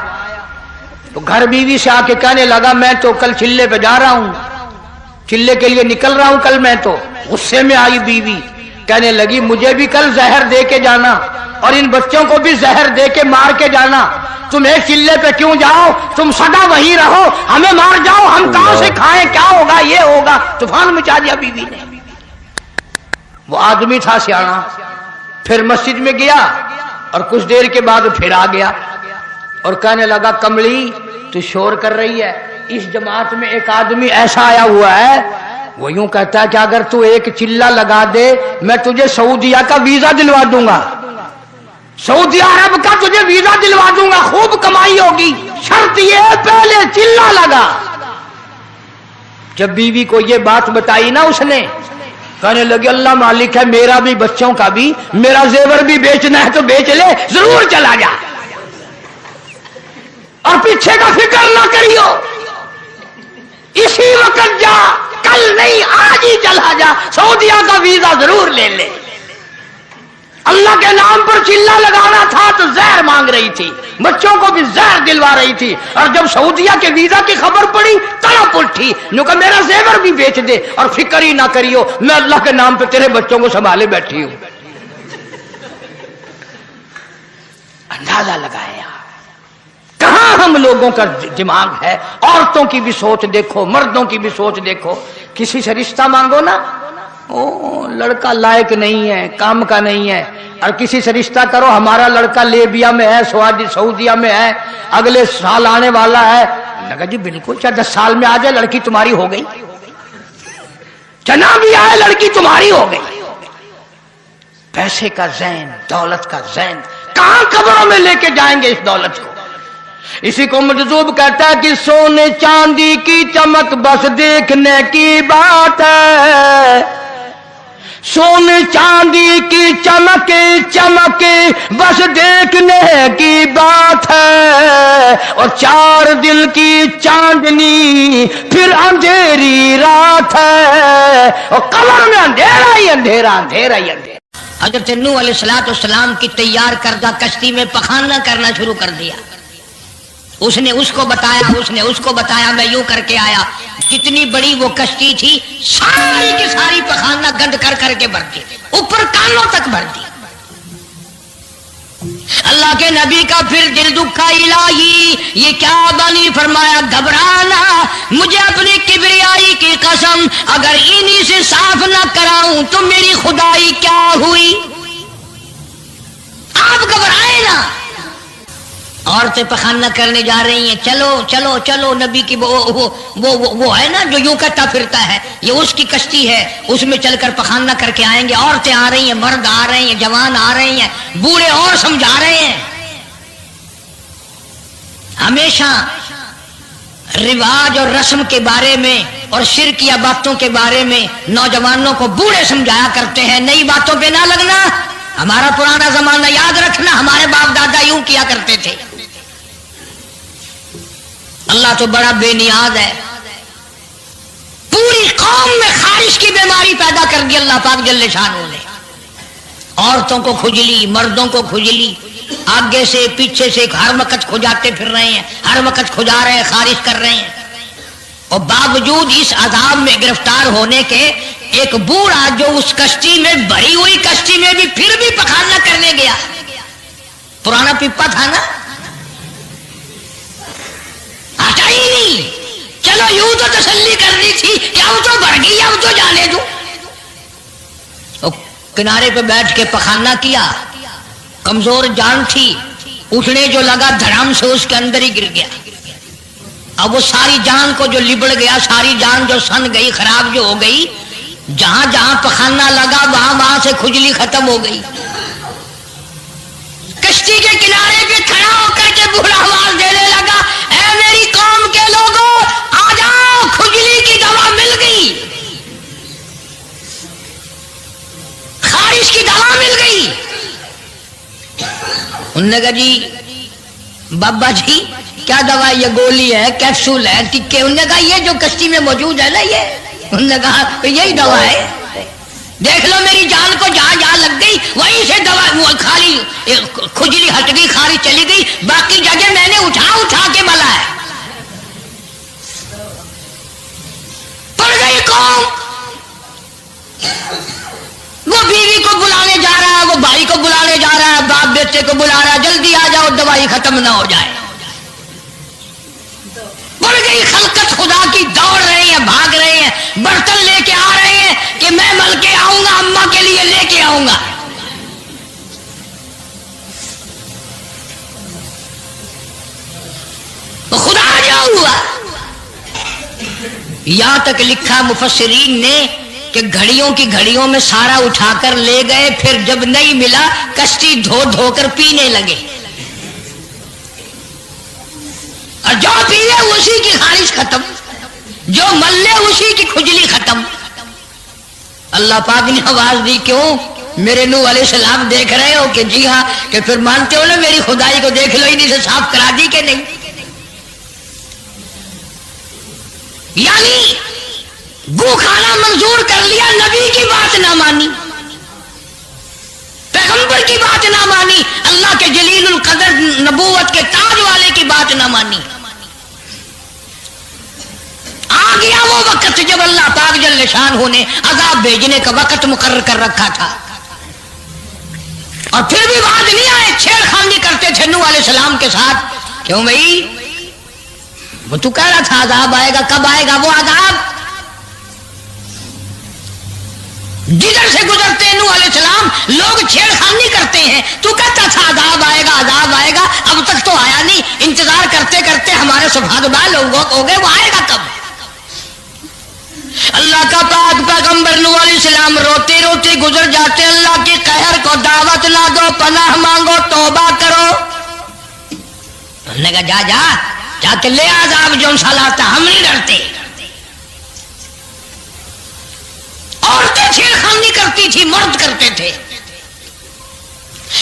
तो घर बीवी से आके कहने लगा मैं तो कल चिल्ले पे जा रहा हूं, चिल्ले के लिए निकल रहा हूं कल मैं तो। गुस्से में आई बीवी, कहने लगी मुझे भी कल जहर दे के जाना और इन बच्चों को भी जहर दे के मार के जाना। तुम एक चिल्ले पे क्यों जाओ, तुम सदा वहीं रहो, हमें मार जाओ, हम कहां से खाएं, क्या होगा, ये होगा। तूफान मचा दिया बीवी ने। वो आदमी था सियाना, फिर मस्जिद में गया और कुछ देर के बाद फिर आ गया और कहने लगा कमली तू शोर कर रही है, इस जमात में एक आदमी ऐसा आया हुआ है, वो यूं कहता है कि अगर तू एक चिल्ला लगा दे मैं तुझे सऊदिया का वीजा दिलवा दूंगा, सऊदी अरब का तुझे वीजा दिलवा दूंगा, खूब कमाई होगी, शर्त ये पहले चिल्ला लगा। जब बीवी को ये बात बताई ना उसने, कहने लगे अल्लाह मालिक है, मेरा भी बच्चों का भी, मेरा जेवर भी बेचना है तो बेच ले, जरूर चला जा और पीछे का फिक्र ना करियो, इसी वक्त जा, कल नहीं आज ही चला जा, सऊदिया का वीजा जरूर ले ले। अल्लाह के नाम पर चिल्ला लगाना था तो जहर मांग रही थी, बच्चों को भी जहर दिलवा रही थी, और जब सऊदिया के वीजा की खबर पड़ी तड़प उठी, नो कहा मेरा जेवर भी बेच दे और फिक्र ही ना करियो, मैं अल्लाह के नाम पे तेरे बच्चों को संभाले बैठी हूं। अंदाजा लगाया कहां हम लोगों का दिमाग है। औरतों की भी सोच देखो, मर्दों की भी सोच देखो। किसी से रिश्ता मांगो ना, ओ लड़का लायक नहीं है, काम का नहीं है। और किसी से रिश्ता करो, हमारा लड़का लेबिया में है, सऊदिया में है, अगले साल आने वाला है। लगा जी बिल्कुल, चाहे 10 साल में आ जाए लड़की तुम्हारी हो गई, जना भी आए लड़की तुम्हारी हो गई। पैसे का ज़ैन, दौलत का ज़ैन, कहां कब्रों में लेके जाएंगे इस दौलत को। इसी को मजजूब कहता है कि सोने चांदी की चमक बस देखने की बात है। सोने चांदी की चमक चमक बस देखने की बात है। और 4 दिल की चांदनी फिर अंधेरी रात है। और कब्र में अंधेरा ही अंधेरा, अंधेरा ही अंधेरा। हजरत नूह अलैहिस्सलाम की तैयार करदा कश्ती में पखाना करना शुरू कर दिया। उसने उसको बताया, उसने उसको बताया, मैं यूं करके आया। कितनी बड़ी वो कश्ती थी, सारी की सारी पखाना गंद कर करके भर दी, ऊपर कानों तक भर दी। अल्लाह के नबी का फिर दिल दुखा, इलाही ये क्या बनी? फरमाया घबराना, मुझे अपनी किबरियाई की कसम, अगर इन्हीं से साफ ना कराऊं तो मेरी खुदाई क्या हुई? आप घबराए ना। औरतें पखाना करने जा रही हैं, चलो चलो चलो। नबी की वो है ना जो यूं कहता फिरता है, ये उसकी कश्ती है, उसमें चलकर पखाना करके आएंगे। औरतें आ रही हैं, मर्द आ रहे हैं, जवान आ रहे हैं, बूढ़े और समझा रहे हैं। हमेशा रिवाज और रस्म के बारे में और शिरकिया बातों के बारे में नौजवानों को बूढ़े समझाया करते हैं। नई बातों पे ना लगना, हमारा पुराना जमाना याद रखना, हमारे बाप दादा यूं किया करते थे। अल्लाह तो बड़ा बेनियाज है। पूरी कौम में खारिश की बीमारी पैदा कर दी अल्लाह पाक जल्ले शानहू ने। औरतों को खुजली, मर्दों को खुजली, आगे से पीछे से हर वक्त खुजाते फिर रहे हैं, हर वक्त खुजा रहे हैं, खारिश कर रहे हैं। और बावजूद इस अजाब में गिरफ्तार होने के एक बूढ़ा जो उस कश्ती में, भरी हुई कश्ती में भी फिर भी पखाना करने गया। पुराना पिप्पा था ना, हटा ही नहीं। चलो यूं तो तसल्ली करनी थी, क्या वो तो भर गई, अब तो जाने दो। तो किनारे पे बैठ के पखाना किया, कमजोर जान थी, उठने जो लगा धड़ाम से उसके अंदर ही गिर गया। अब वो सारी जान को जो लिबड़ गया, सारी जान जो सन गई, खराब जो हो गई, जहां जहां पखाना लगा वहां वहां से खुजली खत्म हो गई। कश्ती के किनारे पे खड़ा होकर के बूढ़ा आवाज देने लगा, ऐ मेरी कौम के लोगों, आ जाओ, खुजली की दवा मिल गई, खारिश की दवा मिल गई। उन्होंने कहा जी बाबा जी क्या दवा? ये गोली है, कैप्सूल है, टिक्के? उन्होंने कहा ये जो कश्ती में मौजूद है ना ये। उन्होंने कहा तो यही दवा है, देख लो मेरी जान को जहां जहां लग गई वहीं से दवा, वो खाली खुजली हट गई, खारी चली गई, बाकी जगह मैंने उठा उठा के मला है। पड़ गई कौम। वो बीवी को बुलाने जा रहा है, वो भाई को बुलाने जा रहा है, बाप बेटे को बुला रहा है, जल्दी आ जाओ दवाई खत्म ना हो जाए। पड़ गई खलकत खुदा की, दौड़ रहे हैं, भाग रहे हैं, बर्तन लेके आ रहे हैं कि मैं मल के आऊंगा, अम्मा के लिए लेके आऊंगा। तो खुदा क्या हुआ? यहां तक लिखा मुफस्सिरीन ने कि घड़ियों की घड़ियों में सारा उठाकर ले गए, फिर जब नहीं मिला कश्ती धो धोकर पीने लगे, और जो पीले उसी की खारिश खत्म, जो मल्ले उसी की खुजली खत्म। अल्लाह पाक ने आवाज दी, क्यों मेरे नूह अलैहिस्सलाम देख रहे हो? कि जी हाँ। कि फिर मानते हो ना मेरी खुदाई को? देख लो इन्हीं से साफ करा दी कि नहीं? यानी गू खाना मंजूर कर लिया, नबी की बात ना मानी, पैगंबर की बात ना मानी, अल्लाह के जलीलुल कदर नबूवत के ताज वाले की बात ना मानी। आ गया वो वक्त जब अल्लाह पाक जल्ले शानहू ने अजाब भेजने का वक्त मुकर्रर कर रखा था, और फिर भी बात नहीं आए, छेड़खानी करते थे नूह अलैहिस्सलाम के साथ। क्यों भाई? وہ تو کہہ رہا تھا عذاب آئے گا، کب آئے گا وہ عذاب؟ جدھر سے گزرتے ہیں نوح علیہ السلام لوگ چھیڑخانی کرتے ہیں، تو کہتا تھا عذاب آئے گا عذاب آئے گا، اب تک تو آیا نہیں، انتظار کرتے کرتے ہمارے صفحہ لوگوں ہو گئے، وہ آئے گا کب؟ اللہ کا پاک پیغمبر نوح علیہ السلام روتے روتے گزر جاتے، اللہ کے قہر کو دعوت نہ دو، پناہ مانگو، توبہ کرو۔ انہوں نے کہا جا جا جا کے لے عذاب جو سالاتا، ہم نہیں ڈرتے۔ عورتیں چھیڑخانی کرتی تھی، مرد کرتے تھے۔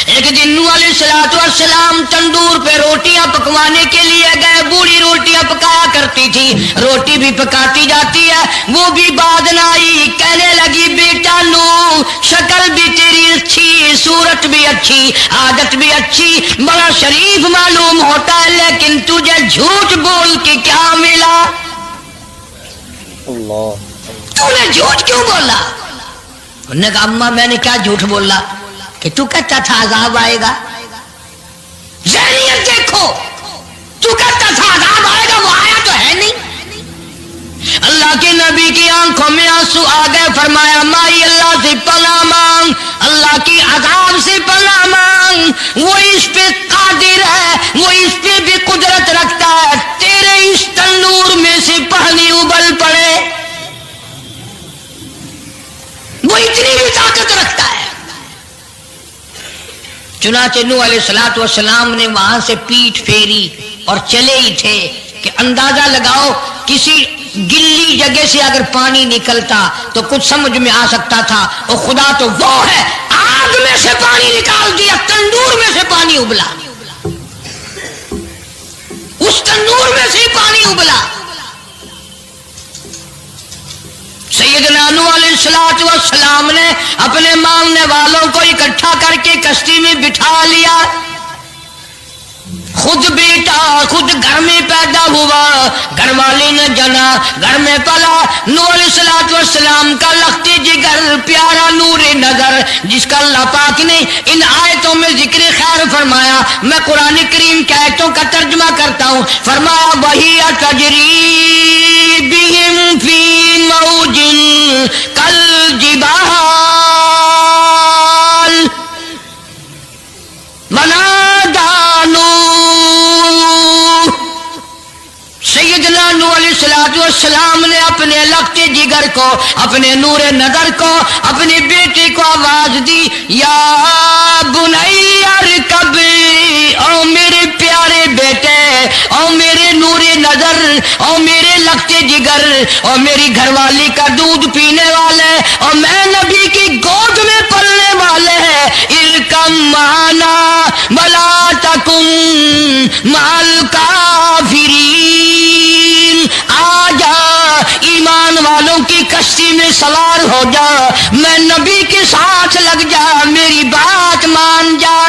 ایک دن نوح علیہ السلام تندور پہ روٹیاں پکوانے کے لیے گئے، بوڑھی روٹیاں پکایا کرتی تھی، روٹی بھی پکاتی جاتی ہے، وہ بھی بعد نہ آئی، کہنے لگی بیٹا نوح شکل بھی تیری اچھی، صورت بھی اچھی، عادت بھی اچھی، بڑا شریف معلوم ہوتا ہے، لیکن تجھے جھوٹ بول کے کیا ملا؟ تو نے جھوٹ کیوں بولا؟ انہوں نے کہا اماں میں نے کیا جھوٹ بولا کہ تو کہتا تھا عذاب آئے گا؟ ذہنیت دیکھو، تو کہتا تھا عذاب آئے گا، وہ آیا تو ہے نہیں۔ اللہ کے نبی کی آنکھوں میں آنسو آ گئے، فرمایا مائی اللہ سے پناہ مانگ، اللہ کی عذاب سے پناہ مانگ، وہ اس پہ قادر ہے، وہ اس پہ بھی قدرت رکھتا ہے، تیرے اس تنور میں سے پانی ابل پڑے، وہ اتنی بھی طاقت رکھتا ہے۔ چنانچہ نوح علیہ السلام نے وہاں سے پیٹھ پھیری اور چلے ہی تھے کہ اندازہ لگاؤ کسی گلی جگہ سے اگر پانی نکلتا تو کچھ سمجھ میں آ سکتا تھا، اور خدا تو وہ ہے آگ میں سے پانی نکال دیا، تندور میں سے پانی ابلا، اس تندور میں سے پانی ابلا۔ سیدنا نوح علیہ السلام نے اپنے ماننے والوں کو اکٹھا کر کے کشتی میں بٹھا لیا، خود بیٹا خود گھر میں پیدا ہوا، گھر والے نے جنا، گھر میں پلا۔ نوح علیہ السلام کا لخت جگر پیارا نور نظر، جس کا اللہ پاک نے ان آیتوں میں ذکر خیر فرمایا، میں قرآن کریم کی آیتوں کا ترجمہ کرتا ہوں۔ فرمایا وہی تجری بہم فی موج کالجبال ونادى نوح، سیدنا نوح علیہ السلام نے اپنے لخت جگر کو، اپنے نور نظر کو، اپنے بیٹے کو آواز دی، یا بنی ارکب، او میرے پیارے بیٹے، او میرے نور نظر، او میرے لخت جگر، او میری گھر والی کا دودھ پینے والے، اور میں نبی کی گود میں پلنے والے ہیں، ارکم معنا ولا تکن مع الکافرین، آ جا ایمان والوں کی کشتی میں سوار ہو جا، میں نبی کے ساتھ لگ جا، میری بات مان جا۔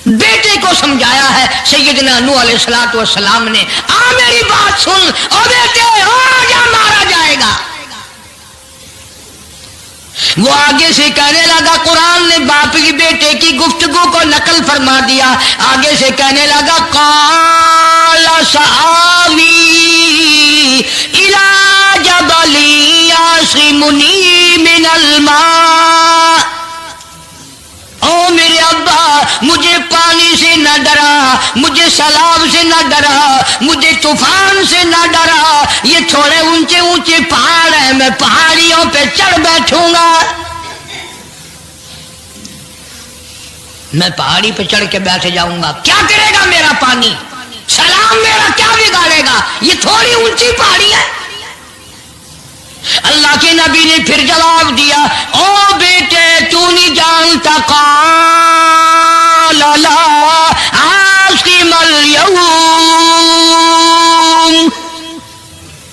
بیٹے کو سمجھایا ہے سیدنا نوح علیہ السلام نے، آ میری بات سن، او بیٹے آ جا، مارا جائے گا۔ وہ آگے سے کہنے لگا، قرآن نے باپ کی بیٹے کی گفتگو کو نقل فرما دیا، آگے سے کہنے لگا قال سآوی الی جبل یعصمنی من الماء، او میرے ابا مجھے پانی سے نہ ڈرا، مجھے سیلاب سے نہ ڈرا، مجھے طوفان سے نہ ڈرا، یہ تھوڑے اونچے اونچے پہاڑ ہیں، میں پہاڑیوں پہ چڑھ بیٹھوں گا، میں پہاڑی پہ چڑھ کے بیٹھ جاؤں گا، کیا کرے گا میرا پانی، سلام میرا کیا بگاڑے گا، یہ تھوڑی اونچی پہاڑی ہے۔ اللہ کے نبی نے پھر جواب دیا، او بیٹے تو نہیں جانتا، قال لا عاصم اليوم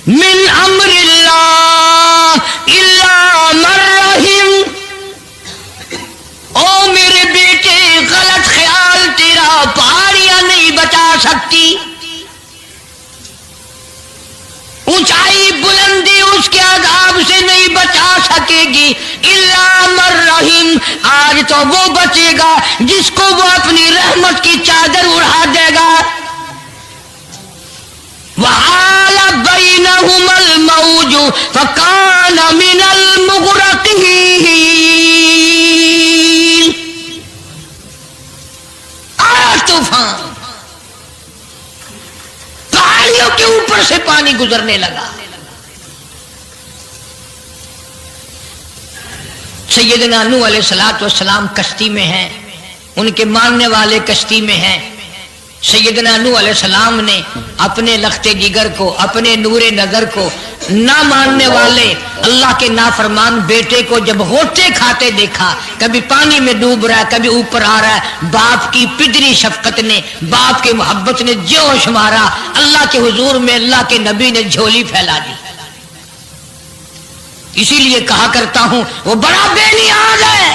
من امر اللہ الا من رحم، او میرے بیٹے غلط خیال تیرا، پہاڑیاں نہیں بچا سکتی، اونچائی بلندی اس کے عذاب سے نہیں بچا سکے گی، इल्ला मर रहीम, आज तो वो बचेगा जिसको वो अपनी रहमत की चादर उड़ा देगा। वहाला बैनहुमल मौजु फकान मिनल मुगरकीन, आया तूफान, पहाड़ियों के ऊपर से पानी गुजरने लगा। सैयदना नूह अलैहिस्सलातु वस्सलाम कश्ती में हैं, उनके मानने वाले कश्ती में हैं। सैयदना नूह अलैहिस्सलाम ने अपने लख्ते जिगर को, अपने नूरे नजर को, ना मानने वाले अल्लाह के नाफरमान बेटे को जब होते खाते देखा, कभी पानी में डूब रहा है, कभी ऊपर आ रहा है, बाप की पिदरी शफकत ने, बाप की मोहब्बत ने जोश मारा। अल्लाह के हुजूर में अल्लाह के नबी ने झोली फैला दी। इसीलिए कहा करता हूं वो बड़ा बेनियाज है।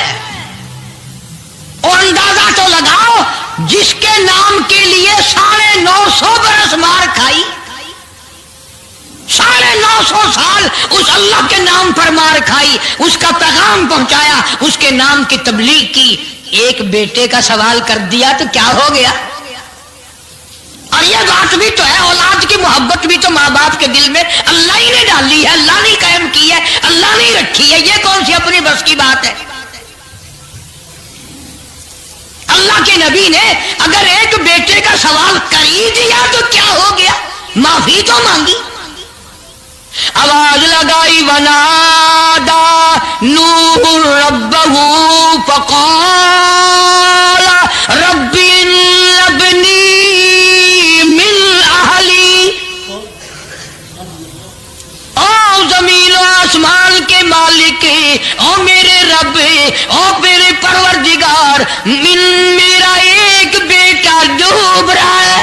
और अंदाजा तो लगाओ, जिसके नाम के लिए 950 बरस मार खाई, 950 साल उस अल्लाह के नाम पर मार खाई, उसका पैगाम पहुंचाया, उसके नाम की तबलीग की, एक बेटे का सवाल कर दिया तो क्या हो गया। और ये बात भी तो है, औलाद की मोहब्बत भी तो माँ बाप के दिल में अल्लाह ही ने डाली है, अल्लाह ने कायम की है, अल्लाह ने रखी है। ये कौन सी अपनी बस की बात है। अल्लाह के नबी ने अगर एक बेटे का सवाल कर ही दिया तो क्या हो गया, माफी तो मांगी। आवाज लगाई, वनादा नूह रब्बहू फक़ाल रब्बी इब्नी मिन अहली। ओ जमीन और आसमान के मालिक, ओ मेरे रब, ओ मेरे परवरदिगार, मेरा एक बेटा डूब रहा है।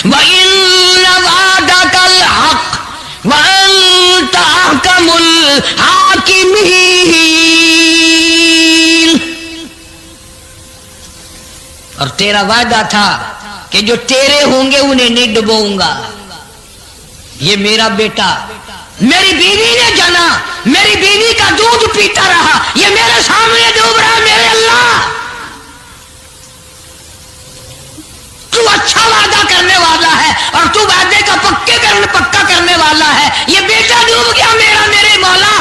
वइन्न वादकल हक वअन्त अहकमुल हाकिमीन। और तेरा वादा था कि जो तेरे होंगे उन्हें नहीं डुबोऊंगा। ये मेरा बेटा, मेरी बीवी ने जाना, मेरी बीवी का दूध पीता रहा, ये मेरे सामने डूब रहा है। मेरे अल्लाह, तू अच्छा वादा करने वाला है और तू वादे का पक्का करने वाला है। ये बेटा डूब गया मेरा, मेरे मौला।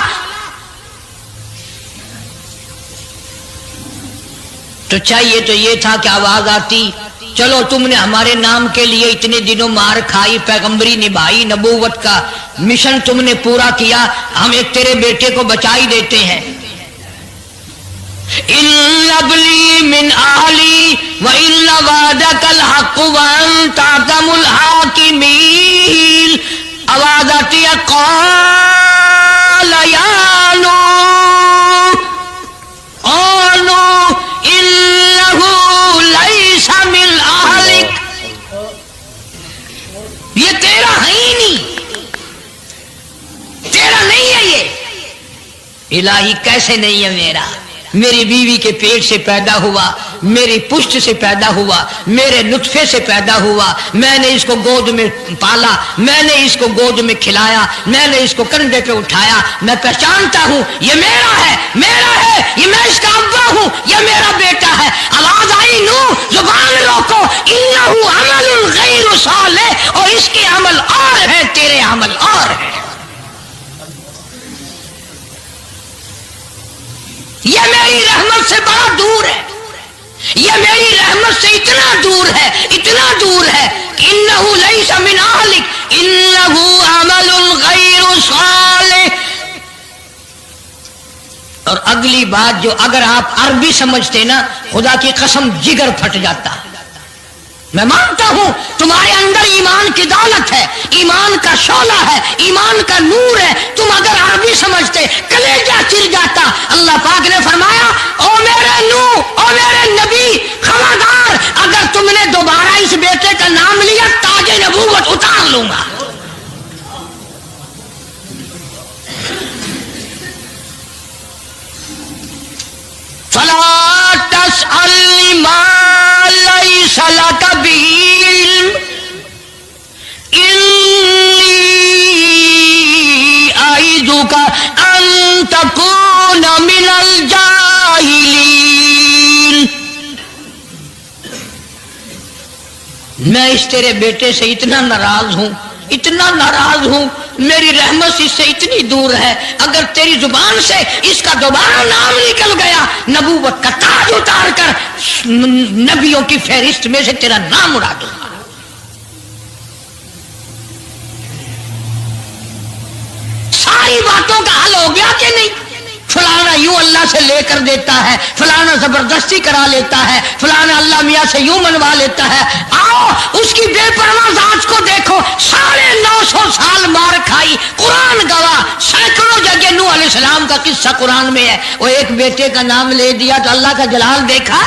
तो चाहिए तो ये था कि आवाज आती, चलो तुमने हमारे नाम के लिए इतने दिनों मार खाई, पैगंबरी निभाई, नबूवत का मिशन तुमने पूरा किया, हम एक तेरे बेटे को बचा ही देते हैं। इन्नबली मिन आहली व इन्न वादकल हक़ व अंत अहकमुल हाकिमीन। आवाज आती है, क़ाल या नूह, ओ नूह, इन्नहु लैसा मिन अहलिक। ये तेरा है ही नहीं, तेरा नहीं है ये। इलाही कैसे नहीं है मेरा? मेरी बीवी के पेट से पैदा हुआ, मेरी पुष्ट से पैदा हुआ, मेरे नुत्फे से पैदा हुआ, मैंने इसको गोद में पाला, मैंने इसको गोद में खिलाया, मैंने इसको कंधे पे उठाया। मैं पहचानता हूं ये मेरा है, मेरा है, ये मैं इसका अब्बा हूं, ये मेरा बेटा है। आवाज आई, नूह जुबान रोको, इन्नहु अमलुन गैरु सालिह, और इसके अमल और है, तेरे अमल और है। ये मेरी रहमत से बड़ा दूर है, ये मेरी रहमत से इतना दूर है, इतना दूर है कि इन्नहु लैसा मिन अहलिक इन्नहु अमलुन गैरु सालिह। और अगली बात जो, अगर आप अरबी समझते ना, खुदा की कसम जिगर फट जाता। मैं मानता हूं तुम्हारे अंदर ईमान की दौलत है, ईमान का शोला है, ईमान का नूर है। तुम अगर अरबी समझते, कलेजा चिर जाता। अल्लाह पाक ने फरमाया, ओ मेरे नूह, ओ मेरे नबी, खबरदार, अगर तुमने दोबारा इस बेटे का नाम लिया, ताजे नबूवत उतार लूंगा। फला तस्अलनी मा लैसा लक बिही इल्म, इन्नी تکون من الجاہلین. میں اس تیرے بیٹے سے اتنا ناراض ہوں، اتنا ناراض ہوں، میری رحمت اس سے اتنی دور ہے، اگر تیری زبان سے اس کا دوبارہ نام نکل گیا، نبوت کا تاج اتار کر نبیوں کی فہرست میں سے تیرا نام اڑا دوں گا. ساری باتوں کا حل ہو گیا کہ نہیں؟ فلانا یوں اللہ سے لے کر دیتا ہے، فلانا زبردستی کرا لیتا ہے، فلانا اللہ میاں سے یوں منوا لیتا ہے. آؤ اس کی بے پرواہ ذات کو دیکھو، 950 سال مار کھائی، قرآن گواہ، سینکڑوں جگہ نوح علیہ السلام کا قصہ قرآن میں ہے. وہ ایک بیٹے کا نام لے دیا تو اللہ کا جلال دیکھا.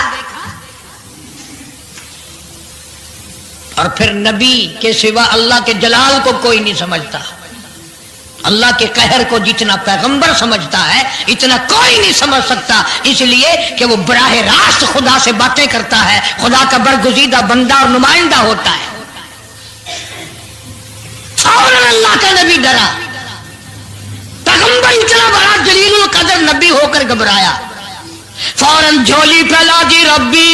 اور پھر نبی کے سوا اللہ کے جلال کو کوئی نہیں سمجھتا. اللہ کے قہر کو جتنا پیغمبر سمجھتا ہے اتنا کوئی نہیں سمجھ سکتا، اس لیے کہ وہ براہ راست خدا سے باتیں کرتا ہے، خدا کا برگزیدہ بندہ اور نمائندہ ہوتا ہے. فوراً اللہ کا نبی ڈرا، پیغمبر اتنا بڑا جلیل القدر نبی ہو کر گھبرایا، فوراً جھولی پھیلا دی، ربی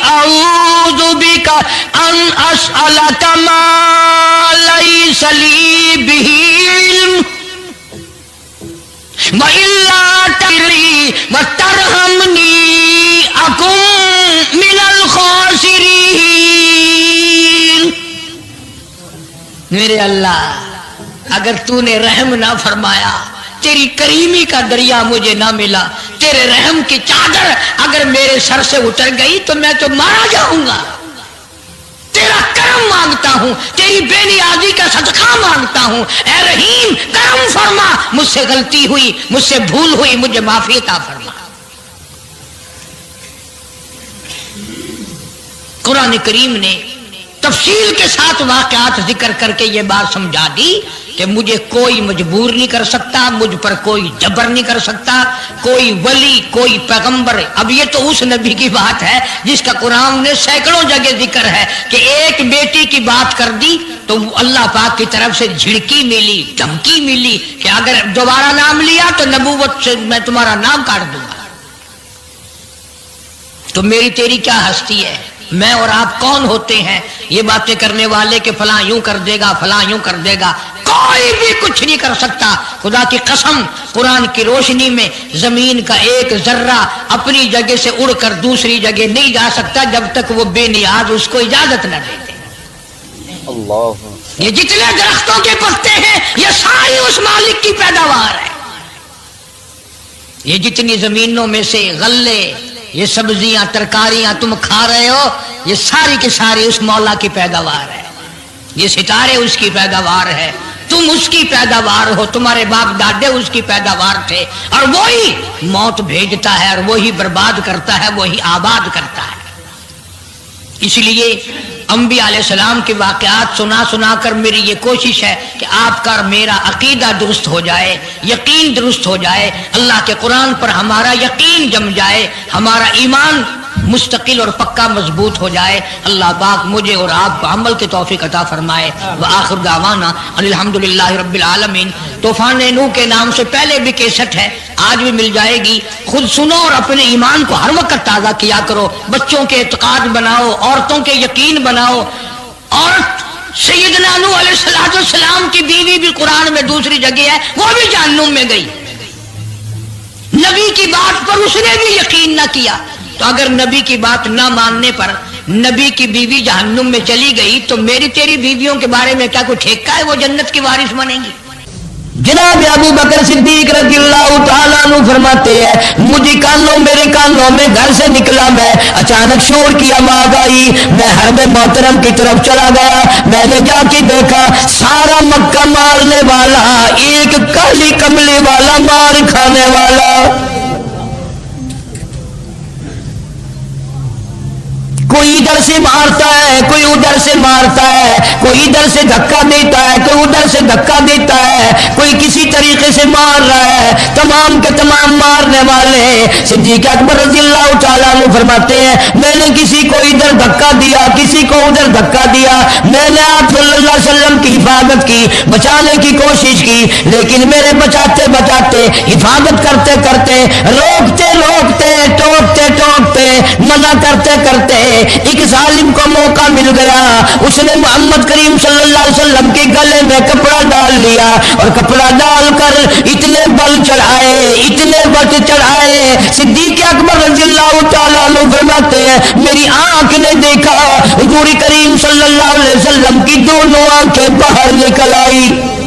اعوذ بک ان اسألک ما لیس لی بہ علم وإلا تغفر وترحمنی اکن من الخاسرین. میرے اللہ اگر تو نے رحم نہ فرمایا، تیری کریمی کا دریا مجھے نہ ملا، تیرے رحم کی چادر اگر میرے سر سے اتر گئی تو میں تو مارا جاؤں گا. تیرا کرم مانگتا ہوں، تیری بے نیازی کا صدقہ مانگتا ہوں، اے رحیم کرم فرما، مجھ سے غلطی ہوئی، مجھ سے بھول ہوئی، مجھے معافی عطا فرما. قرآن کریم نے تفصیل کے ساتھ واقعات ذکر کر کے یہ بات سمجھا دی کہ مجھے کوئی مجبور نہیں کر سکتا، مجھ پر کوئی جبر نہیں کر سکتا، کوئی ولی، کوئی پیغمبر. اب یہ تو اس نبی کی بات ہے جس کا قرآن نے سینکڑوں جگہ ذکر ہے کہ ایک بیٹی کی بات کر دی تو اللہ پاک کی طرف سے جھڑکی ملی، دھمکی ملی کہ اگر دوبارہ نام لیا تو نبوت سے میں تمہارا نام کاٹ دوں گا. تو میری تیری کیا ہستی ہے؟ میں اور آپ کون ہوتے ہیں یہ باتیں کرنے والے کہ فلاں یوں کر دے گا، فلاں یوں کر دے گا؟ کوئی بھی کچھ نہیں کر سکتا. خدا کی قسم قرآن کی روشنی میں زمین کا ایک ذرہ اپنی جگہ سے اڑ کر دوسری جگہ نہیں جا سکتا جب تک وہ بے نیاز اس کو اجازت نہ دیتے. یہ جتنے درختوں کے پتے ہیں یہ ساری اس مالک کی پیداوار ہے. یہ جتنی زمینوں میں سے غلے، یہ سبزیاں، ترکاریاں تم کھا رہے ہو، یہ ساری کی ساری اس مولا کی پیداوار ہے. یہ ستارے اس کی پیداوار ہے، تم اس کی پیداوار ہو، تمہارے باپ دادے اس کی پیداوار تھے. اور وہی موت بھیجتا ہے اور وہی برباد کرتا ہے، وہی آباد کرتا ہے. اس لیے انبیاء علیہ السلام کے واقعات سنا سنا کر میری یہ کوشش ہے کہ آپ کا میرا عقیدہ درست ہو جائے، یقین درست ہو جائے، اللہ کے قرآن پر ہمارا یقین جم جائے، ہمارا ایمان مستقل اور پکا مضبوط ہو جائے. اللہ پاک مجھے اور آپ کو عمل کی توفیق عطا فرمائے. وآخر دعوانا الحمدللہ رب العالمین. طوفان نوح کے نام سے پہلے بھی کیسٹ ہے، آج بھی مل جائے گی. خود سنو اور اپنے ایمان کو ہر وقت تازہ کیا کرو. بچوں کے اعتقاد بناؤ، عورتوں کے یقین بناؤ. عورت سیدنا نوح علیہ السلام کی بیوی بھی قرآن میں دوسری جگہ ہے، وہ بھی جہنم میں گئی. نبی کی بات پر اس نے بھی یقین نہ کیا. تو اگر نبی کی بات نہ ماننے پر نبی کی بیوی جہنم میں چلی گئی تو میری تیری بیویوں کے بارے میں کیا کوئی ٹھیکہ ہے وہ جنت کی وارث بنیں گی؟ جناب ابو بکر صدیق رضی اللہ تعالیٰ عنہ فرماتے ہیں میرے کانوں میں گھر سے نکلا میں، اچانک شور کی آواز آئی، میں حرم محترم کی طرف چلا گیا. میں نے جا کے دیکھا سارا مکہ مارنے والا، ایک کالی کملی والا، مار کھانے والا، کوئی ادھر سے مارتا ہے کوئی ادھر سے مارتا ہے، کوئی ادھر سے دھکا دیتا ہے کوئی ادھر سے دھکا دیتا ہے، کوئی کسی طریقے سے مار رہا ہے، تمام کے تمام مارنے والے صدیق اکبر رضی اللہ تعالیٰ عنہ فرماتے ہیں میں نے کسی کو ادھر دھکا دیا کسی کو ادھر دھکا دیا، میں نے آپ صلی اللہ علیہ وسلم کی حفاظت کی، بچانے کی کوشش کی، لیکن میرے بچاتے بچاتے حفاظت کرتے کرتے روکتے روکتے ٹوکتے ٹوکتے منع کرتے کرتے ایک ظالم کو موقع مل گیا، اس نے محمد کریم صلی اللہ علیہ وسلم کے گلے میں کپڑا ڈال لیا اور کپڑا ڈال کر اتنے بل چڑھائے اتنے بت چڑھائے، صدیق اکبر رضی اللہ تعالیٰ عنہ فرماتے ہیں میری آنکھ نے دیکھا حضور کریم صلی اللہ علیہ وسلم کی دونوں آنکھیں باہر نکل آئی۔